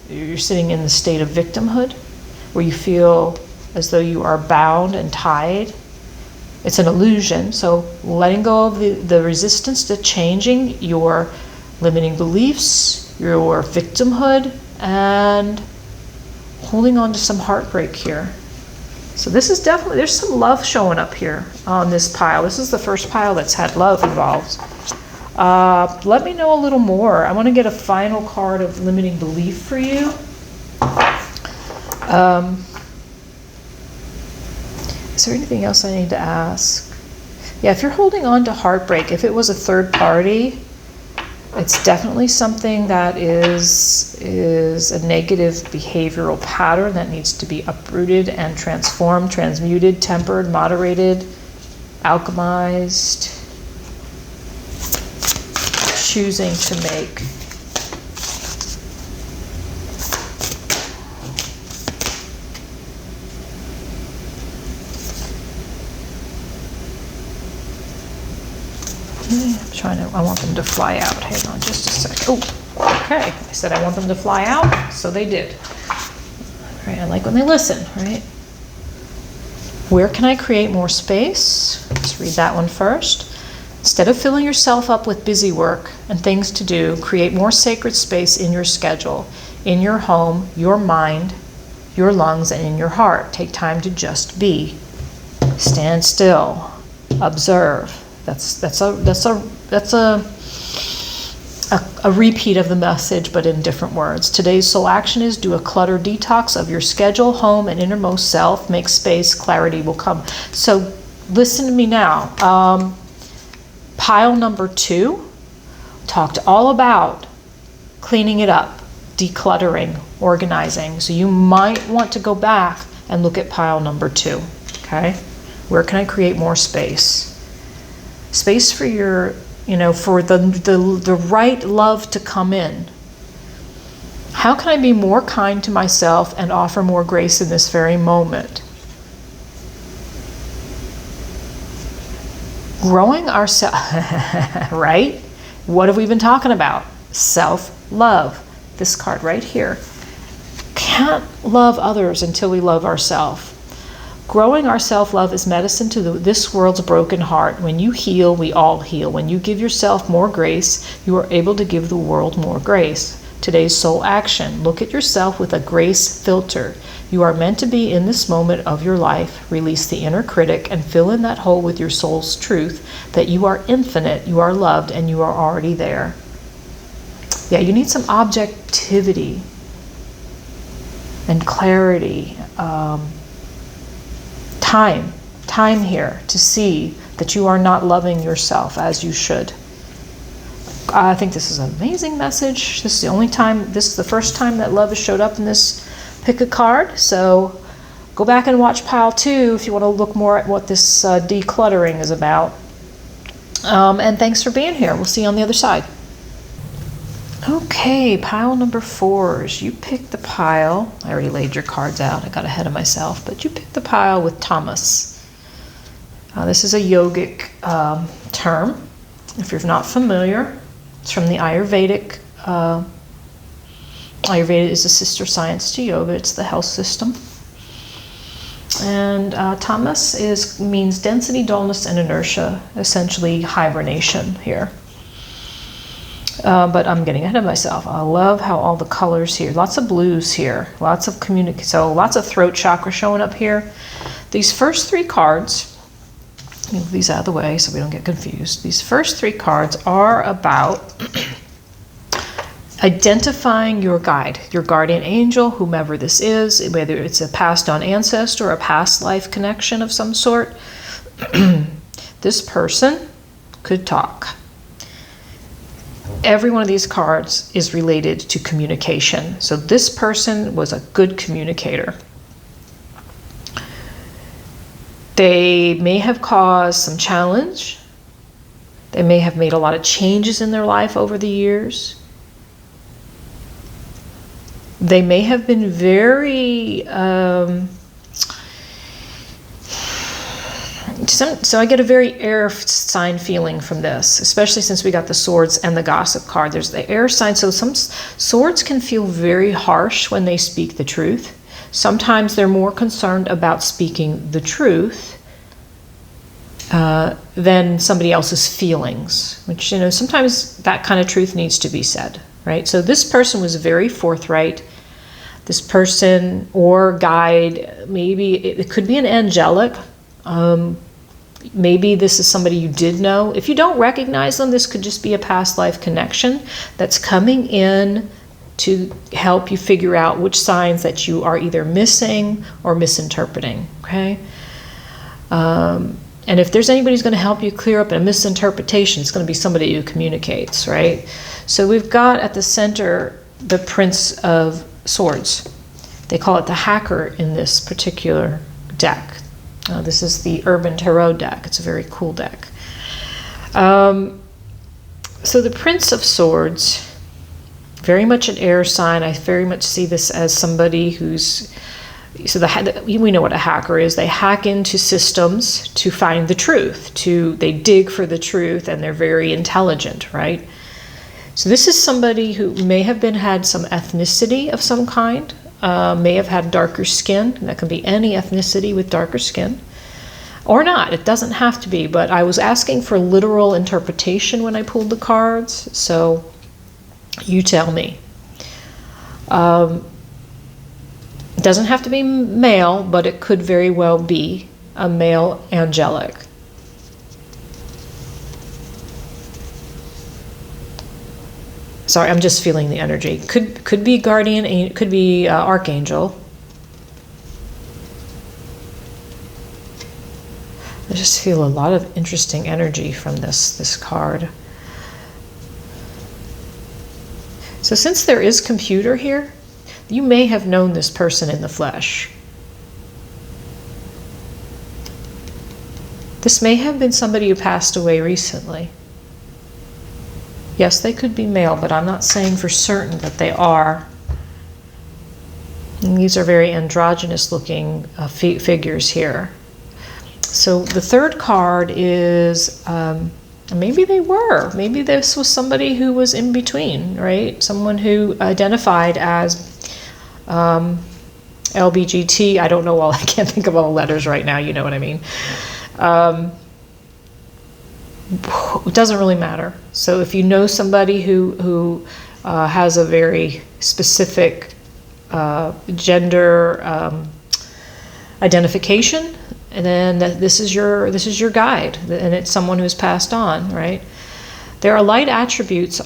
You're sitting in the state of victimhood where you feel as though you are bound and tied. It's an illusion. So letting go of the resistance to changing your limiting beliefs, your victimhood, and holding on to some heartbreak here. So this is definitely, there's some love showing up here on this pile. This is the first pile that's had love involved. Let me know a little more. I want to get a final card of limiting belief for you. Is there anything else I need to ask? Yeah, if you're holding on to heartbreak, if it was a third party, it's definitely something that is a negative behavioral pattern that needs to be uprooted and transformed, transmuted, tempered, moderated, alchemized. Choosing to make. I want them to fly out. Hang on just a sec. Oh, okay. I said I want them to fly out, so they did. All right, I like when they listen, right? Where can I create more space? Let's read that one first. Instead of filling yourself up with busy work and things to do, create more sacred space in your schedule, in your home, your mind, your lungs, and in your heart. Take time to just be. Stand still. Observe. That's a repeat of the message, but in different words. Today's soul action is do a clutter detox of your schedule, home, and innermost self. Make space, clarity will come. So listen to me now. Pile number 2 talked all about cleaning it up, decluttering, organizing. So you might want to go back and look at pile number 2. Okay? Where can I create more space? Space for your, for the right love to come in. How can I be more kind to myself and offer more grace in this very moment? Growing ourselves, right? What have we been talking about? Self-love. This card right here. Can't love others until we love ourselves. Growing our self-love is medicine to this world's broken heart. When you heal, we all heal. When you give yourself more grace, you are able to give the world more grace. Today's soul action. Look at yourself with a grace filter. You are meant to be in this moment of your life. Release the inner critic and fill in that hole with your soul's truth that you are infinite, you are loved, and you are already there. Yeah, you need some objectivity and clarity. Time here to see that you are not loving yourself as you should. I think this is an amazing message. This is the first time that love has showed up in this pick a card. So go back and watch pile 2 if you want to look more at what this decluttering is about. And thanks for being here. We'll see you on the other side. Okay, pile number 4s. You picked the pile. I already laid your cards out. I got ahead of myself. But you picked the pile with Tamas. This is a yogic term. If you're not familiar, it's from the Ayurvedic. Ayurveda is a sister science to yoga. It's the health system. And tamas means density, dullness, and inertia, essentially hibernation here. But I'm getting ahead of myself. I love how all the colors here, lots of blues here, lots of so lots of throat chakra showing up here. These first 3 cards, move these out of the way so we don't get confused. These first 3 cards are about identifying your guide, your guardian angel, whomever this is, whether it's a passed on ancestor or a past life connection of some sort. This person could talk. Every one of these cards is related to communication. So this person was a good communicator. They may have caused some challenge. They may have made a lot of changes in their life over the years. They may have been very, so I get a very air sign feeling from this, especially since we got the swords and the gossip card. There's the air sign. So some swords can feel very harsh when they speak the truth. Sometimes they're more concerned about speaking the truth than somebody else's feelings, which, sometimes that kind of truth needs to be said, right? So this person was very forthright. This person or guide, maybe it could be an angelic. Maybe this is somebody you did know. If you don't recognize them, this could just be a past life connection that's coming in to help you figure out which signs that you are either missing or misinterpreting, okay? And if there's anybody who's going to help you clear up a misinterpretation, it's going to be somebody who communicates, right? So we've got at the center the Prince of Swords. They call it the hacker in this particular deck. This is the Urban Tarot deck. It's a very cool deck. So the Prince of Swords, very much an air sign. I very much see this as somebody who's, we know what a hacker is. They hack into systems to find the truth. They dig for the truth, and they're very intelligent, right? So this is somebody who may have had some ethnicity of some kind, may have had darker skin. And that can be any ethnicity with darker skin, or not. It doesn't have to be, but I was asking for literal interpretation when I pulled the cards, so you tell me. It doesn't have to be male, but it could very well be a male angelic. Sorry, I'm just feeling the energy. Could be guardian, could be archangel. I just feel a lot of interesting energy from this card. So since there is computer here, you may have known this person in the flesh. This may have been somebody who passed away recently. Yes, they could be male, but I'm not saying for certain that they are. And these are very androgynous looking figures here. So the third card is, maybe they were. Maybe this was somebody who was in between, right? Someone who identified as LBGT. I don't know I can't think of all the letters right now, you know what I mean. It doesn't really matter. So if you know somebody who has a very specific gender identification, and then this is your guide, and it's someone who's passed on, right? Their light attributes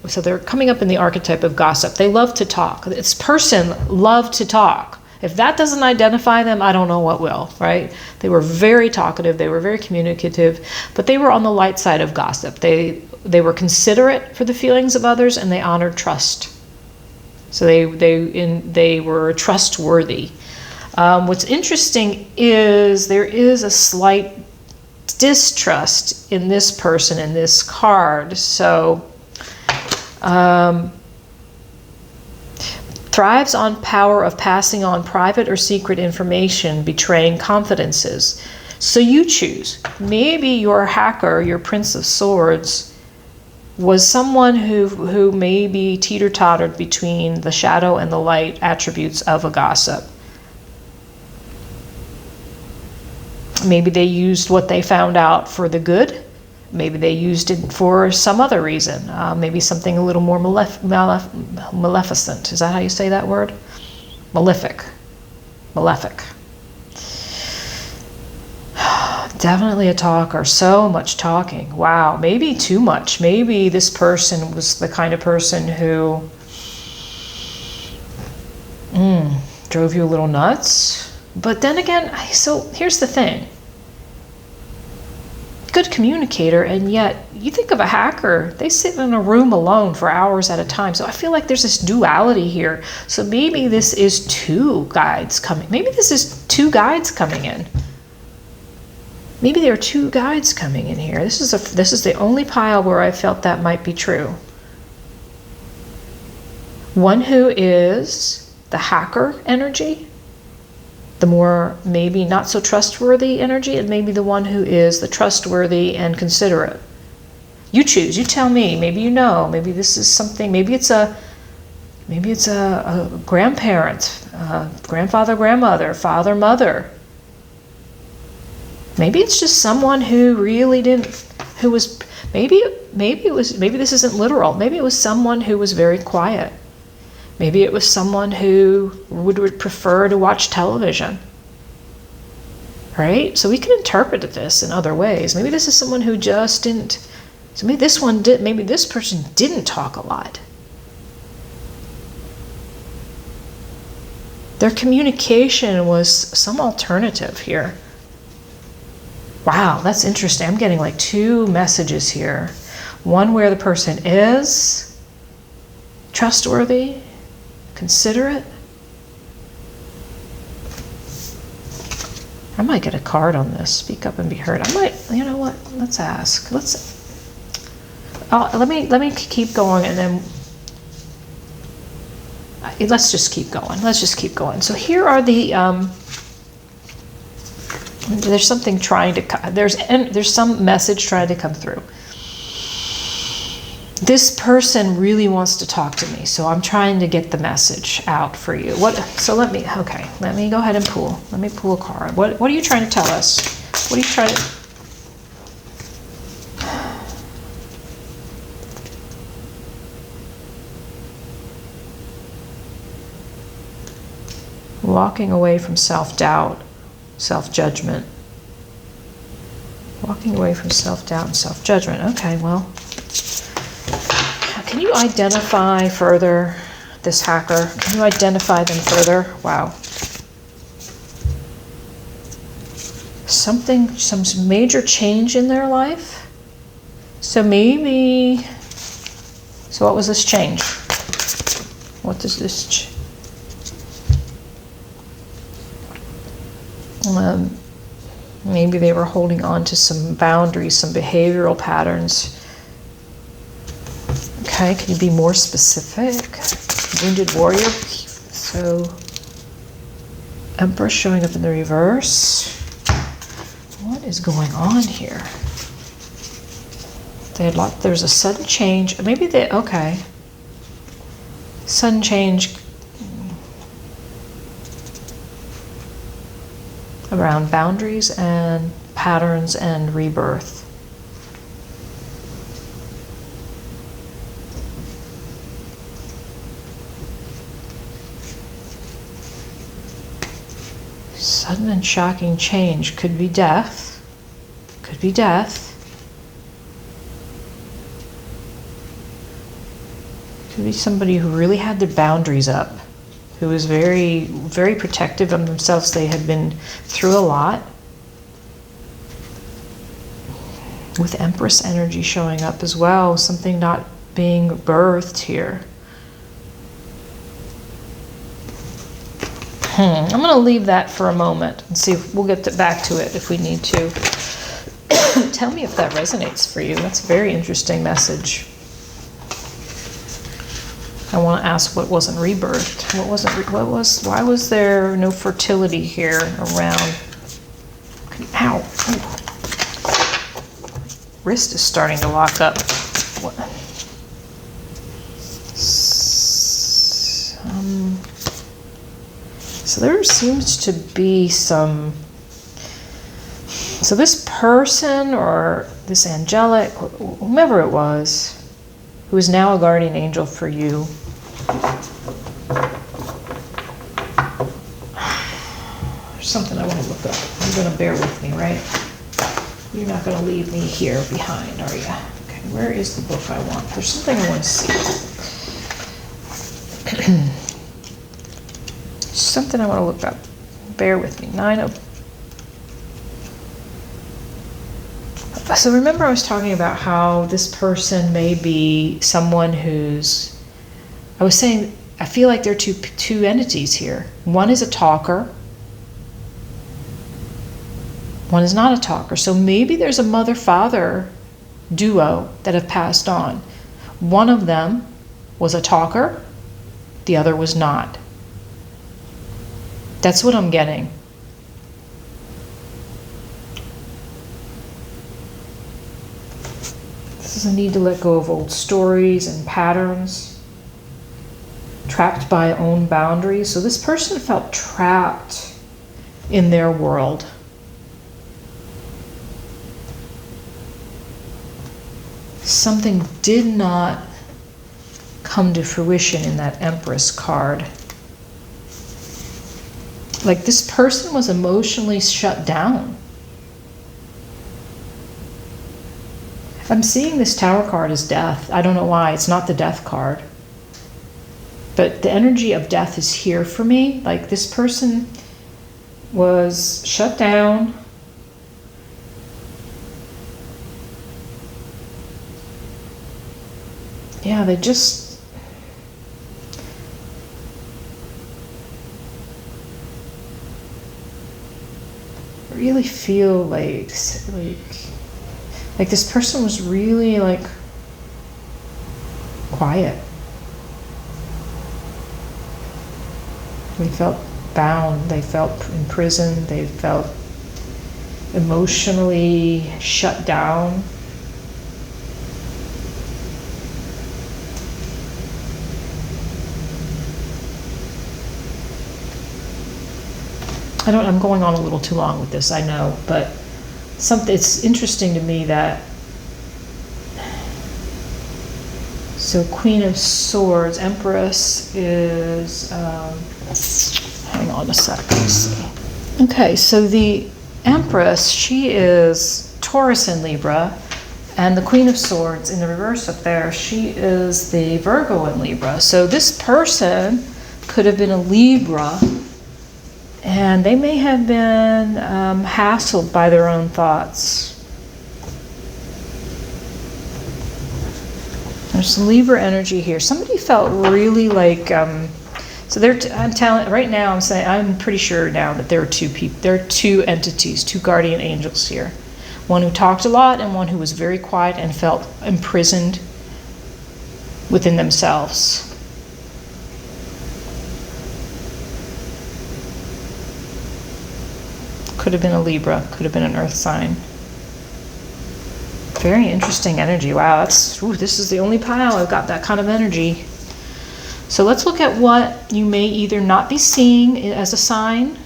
so they're coming up in the archetype of gossip. They love to talk. This person loved to talk. If that doesn't identify them, I don't know what will, right? They were very talkative, they were very communicative, but they were on the light side of gossip. They were considerate for the feelings of others, and they honored trust. So they were trustworthy. What's interesting is there is a slight distrust in this person in this card. So thrives on power of passing on private or secret information, betraying confidences. So you choose. Maybe your hacker, your Prince of Swords, was someone who maybe teeter-tottered between the shadow and the light attributes of a gossip. Maybe they used what they found out for the good. Maybe they used it for some other reason. Maybe something a little more maleficent. Is that how you say that word? Malefic. Malefic. Definitely a talker. So much talking. Wow. Maybe too much. Maybe this person was the kind of person who drove you a little nuts. But then again, so here's the thing. Good communicator, and yet you think of a hacker, they sit in a room alone for hours at a time. So I feel like there's this duality here. So maybe this is two guides coming. Maybe this is two guides coming in. Maybe there are two guides coming in here. This is the only pile where I felt that might be true. One who is the hacker energy, the more maybe not so trustworthy energy, and maybe the one who is the trustworthy and considerate. You choose. You tell me. Maybe you know. Maybe this is something. Maybe it's a grandparent, grandfather, grandmother, father, mother. Maybe it's just someone who really didn't. Who was maybe this isn't literal. Maybe it was someone who was very quiet. Maybe it was someone who would prefer to watch television, right? So we can interpret this in other ways. Maybe this is someone who just didn't, so maybe this one did, maybe this person didn't talk a lot. Their communication was some alternative here. Wow, that's interesting. I'm getting like two messages here. One where the person is trustworthy, considerate. I might get a card on this. Speak up and be heard. I might, you know what? Let's ask. Let me keep going, and then let's just keep going. Let's just keep going. So here are the there's something trying to there's some message trying to come through. This person really wants to talk to me, so I'm trying to get the message out for you. So let me go ahead and pull. Let me pull a card. What are you trying to tell us? What are you trying to... Walking away from self-doubt, self-judgment. Walking away from self-doubt and self-judgment. Okay, well... Can you identify further this hacker? Can you identify them further? Wow. Some major change in their life? So what was this change? What does this maybe they were holding on to some boundaries, some behavioral patterns. Okay, can you be more specific? Wounded warrior. So, Emperor showing up in the reverse. What is going on here? There's a sudden change. Maybe okay. Sudden change around boundaries and patterns and rebirth. Sudden and shocking change. Could be death. Could be death. Could be somebody who really had their boundaries up. who was very, very protective of themselves. They had been through a lot. With Empress energy showing up as well, something not being birthed here. I'm going to leave that for a moment and see if we'll get back to it if we need to. Tell me if that resonates for you. That's a very interesting message. I want to ask what wasn't rebirthed. Why was there no fertility here around? Ow. Wrist is starting to lock up. What? So there seems to be some, so this person or this angelic, whomever it was, who is now a guardian angel for you, there's something I want to look up. You're going to bear with me, right? You're not going to leave me here behind, are you? Okay, where is the book I want? There's something I want to see. Something I want to look up. Bear with me. 9 of... So remember I was talking about how this person may be someone who's... I was saying, I feel like there are two entities here. One is a talker. One is not a talker. So maybe there's a mother-father duo that have passed on. One of them was a talker. The other was not. That's what I'm getting. This is a need to let go of old stories and patterns. Trapped by own boundaries. So this person felt trapped in their world. Something did not come to fruition in that Empress card. Like this person was emotionally shut down. I'm seeing this Tower card as death. I don't know why. It's not the death card. But the energy of death is here for me. Like this person was shut down. Yeah, they just... really feel like this person was really like quiet. They felt bound, they felt imprisoned, they felt emotionally shut down. I'm going on a little too long with this, I know, but it's interesting to me that, so Queen of Swords, Empress is, hang on a sec, let's see. Okay, so the Empress, she is Taurus and Libra, and the Queen of Swords in the reverse up there, she is the Virgo in Libra. So this person could have been a Libra, and they may have been hassled by their own thoughts. There's some Libra energy here. Somebody felt really like, so I'm telling right now. I'm pretty sure now that there are two people. There are two entities, two guardian angels here. One who talked a lot, and one who was very quiet and felt imprisoned within themselves. Could have been a Libra, could have been an earth sign. Very interesting energy. Wow, this is the only pile I've got that kind of energy. So let's look at what you may either not be seeing as a sign,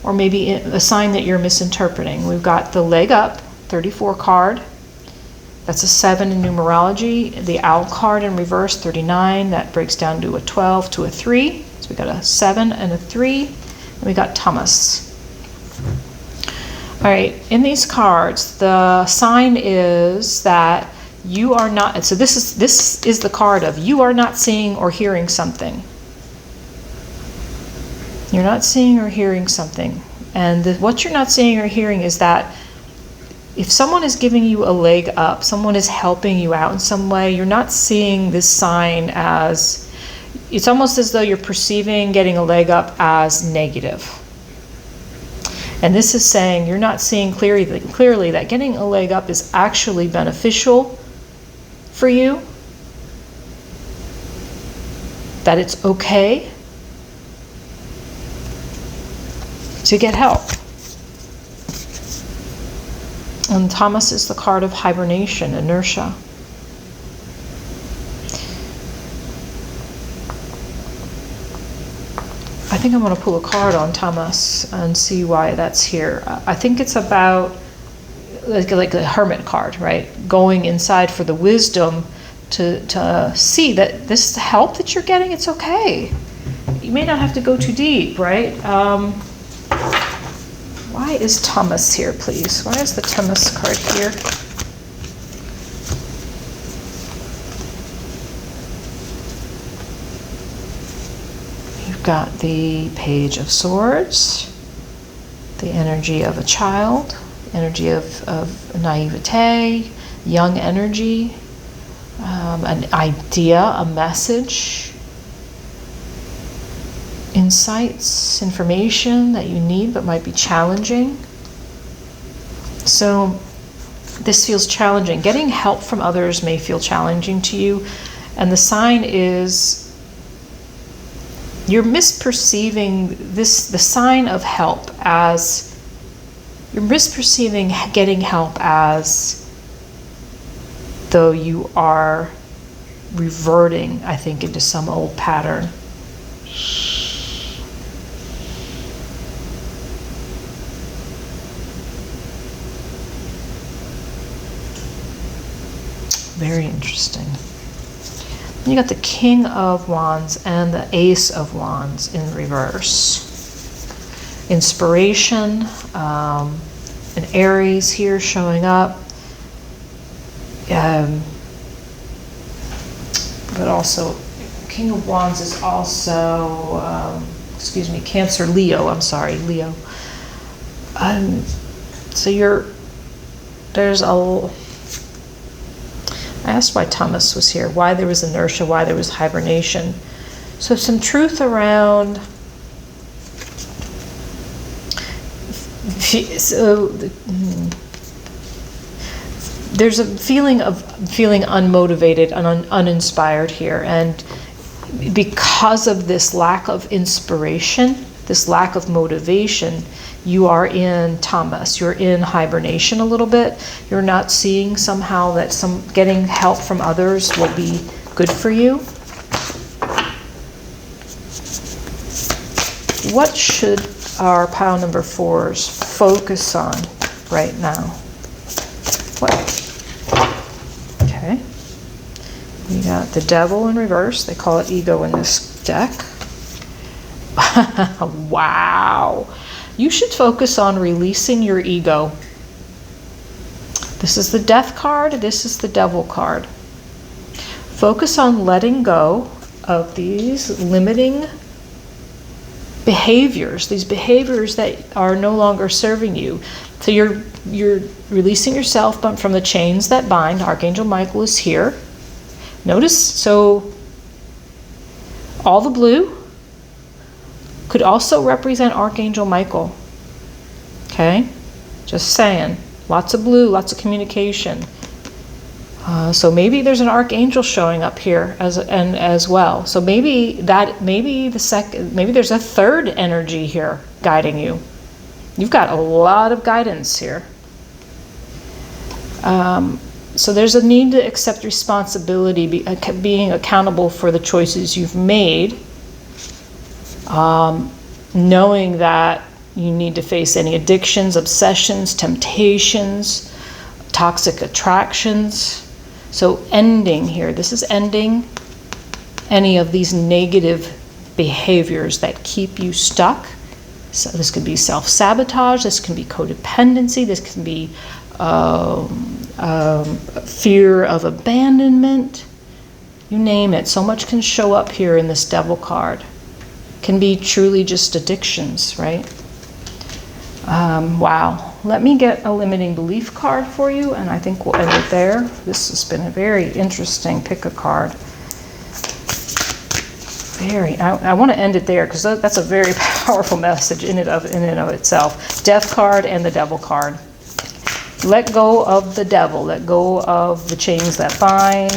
or maybe a sign that you're misinterpreting. We've got the leg up, 34 card. That's a 7 in numerology. The owl card in reverse, 39. That breaks down to a 12 to a 3. So we got a 7 and a 3. And we got Tamas. All right, in these cards, the sign is that you are not, so this is the card of you are not seeing or hearing something. You're not seeing or hearing something. And what you're not seeing or hearing is that if someone is giving you a leg up, someone is helping you out in some way, you're not seeing this sign as, it's almost as though you're perceiving getting a leg up as negative. And this is saying you're not seeing clearly that getting a leg up is actually beneficial for you, that it's okay to get help. And Tamas is the card of hibernation, inertia. I think I'm going to pull a card on Tamas and see why that's here. I think it's about like a hermit card, right? Going inside for the wisdom to see that this help that you're getting, it's okay. You may not have to go too deep, right? Why is Tamas here, please? Why is the Tamas card here? You've got the Page of Swords, the energy of a child, energy of naivete, young energy, an idea, a message, insights, information that you need but might be challenging. So this feels challenging. Getting help from others may feel challenging to you. And the sign is you're misperceiving this, the sign of help as, you're misperceiving getting help as though you are reverting, I think, into some old pattern. Very interesting. You got the King of Wands and the Ace of Wands in reverse. Inspiration, an Aries here showing up. But also, King of Wands is also, Cancer, Leo, I'm sorry, Leo. So there's a, I asked why Tamas was here, why there was inertia, why there was hibernation. So some truth around, there's a feeling of feeling unmotivated and uninspired here. And because of this lack of inspiration, this lack of motivation, you are in Tamas, you're in hibernation a little bit. You're not seeing somehow that getting help from others will be good for you. What should our pile number 4s focus on right now? What? Okay. We got the Devil in reverse. They call it ego in this deck. Wow. You should focus on releasing your ego. This is the Death card. This is the Devil card. Focus on letting go of these limiting behaviors, these behaviors that are no longer serving you. So you're releasing yourself from the chains that bind. Archangel Michael is here. Notice, so all the blue could also represent Archangel Michael. Okay? Just saying. Lots of blue, lots of communication. So maybe there's an archangel showing up here as well. So maybe there's a third energy here guiding you. You've got a lot of guidance here. So there's a need to accept responsibility, being accountable for the choices you've made, knowing that you need to face any addictions, obsessions, temptations, toxic attractions. So ending here, this is ending any of these negative behaviors that keep you stuck. So this could be self-sabotage, this can be codependency, this can be fear of abandonment, you name it. So much can show up here in this Devil card. can be truly just addictions, right? Wow. Let me get a limiting belief card for you, and I think we'll end it there. This has been a very interesting pick a card. I want to end it there because that's a very powerful message in and of itself. Death card and the Devil card. Let go of the devil. Let go of the chains that bind.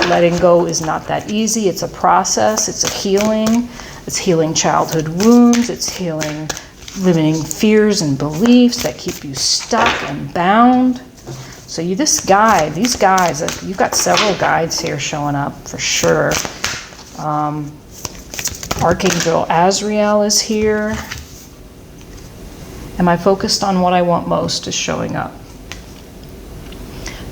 Letting go is not that easy. It's a process. It's a healing. It's healing childhood wounds. It's healing limiting fears and beliefs that keep you stuck and bound. So these guys, you've got several guides here showing up for sure. Archangel Azrael is here. Am I focused on what I want most is showing up.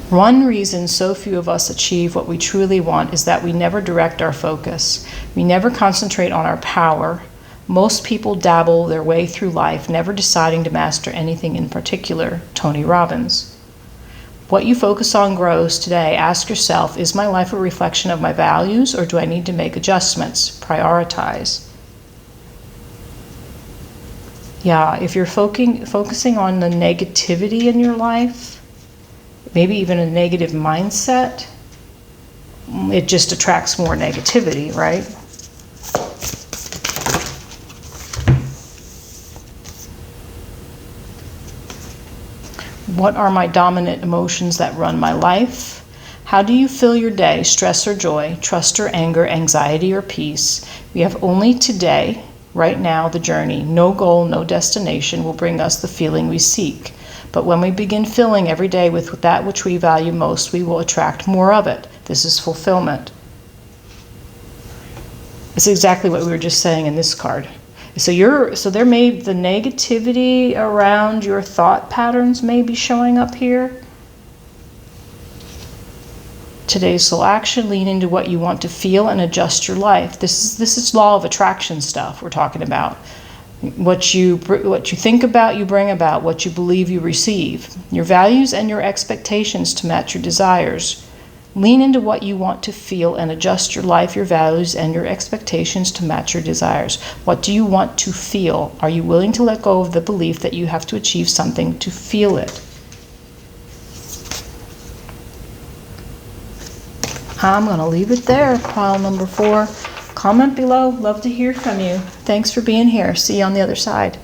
One reason so few of us achieve what we truly want is that we never direct our focus. We never concentrate on our power. Most people dabble their way through life, never deciding to master anything in particular. Tony Robbins. What you focus on grows today. Ask yourself, is my life a reflection of my values, or do I need to make adjustments? Prioritize. Yeah, if you're focusing on the negativity in your life, maybe even a negative mindset, it just attracts more negativity, right? What are my dominant emotions that run my life? How do you fill your day? Stress or joy? Trust or anger? Anxiety or peace? We have only today, right now, the journey. No goal, no destination will bring us the feeling we seek. But when we begin filling every day with that which we value most, we will attract more of it. This is fulfillment. It's exactly what we were just saying in this card. So there may the negativity around your thought patterns may be showing up here. Today's soul action: lean into what you want to feel and adjust your life. This is law of attraction stuff we're talking about. What you think about, you bring about. What you believe, you receive. Your values and your expectations to match your desires. Lean into what you want to feel and adjust your life, your values, and your expectations to match your desires. What do you want to feel? Are you willing to let go of the belief that you have to achieve something to feel it? I'm going to leave it there, pile number 4. Comment below. Love to hear from you. Thanks for being here. See you on the other side.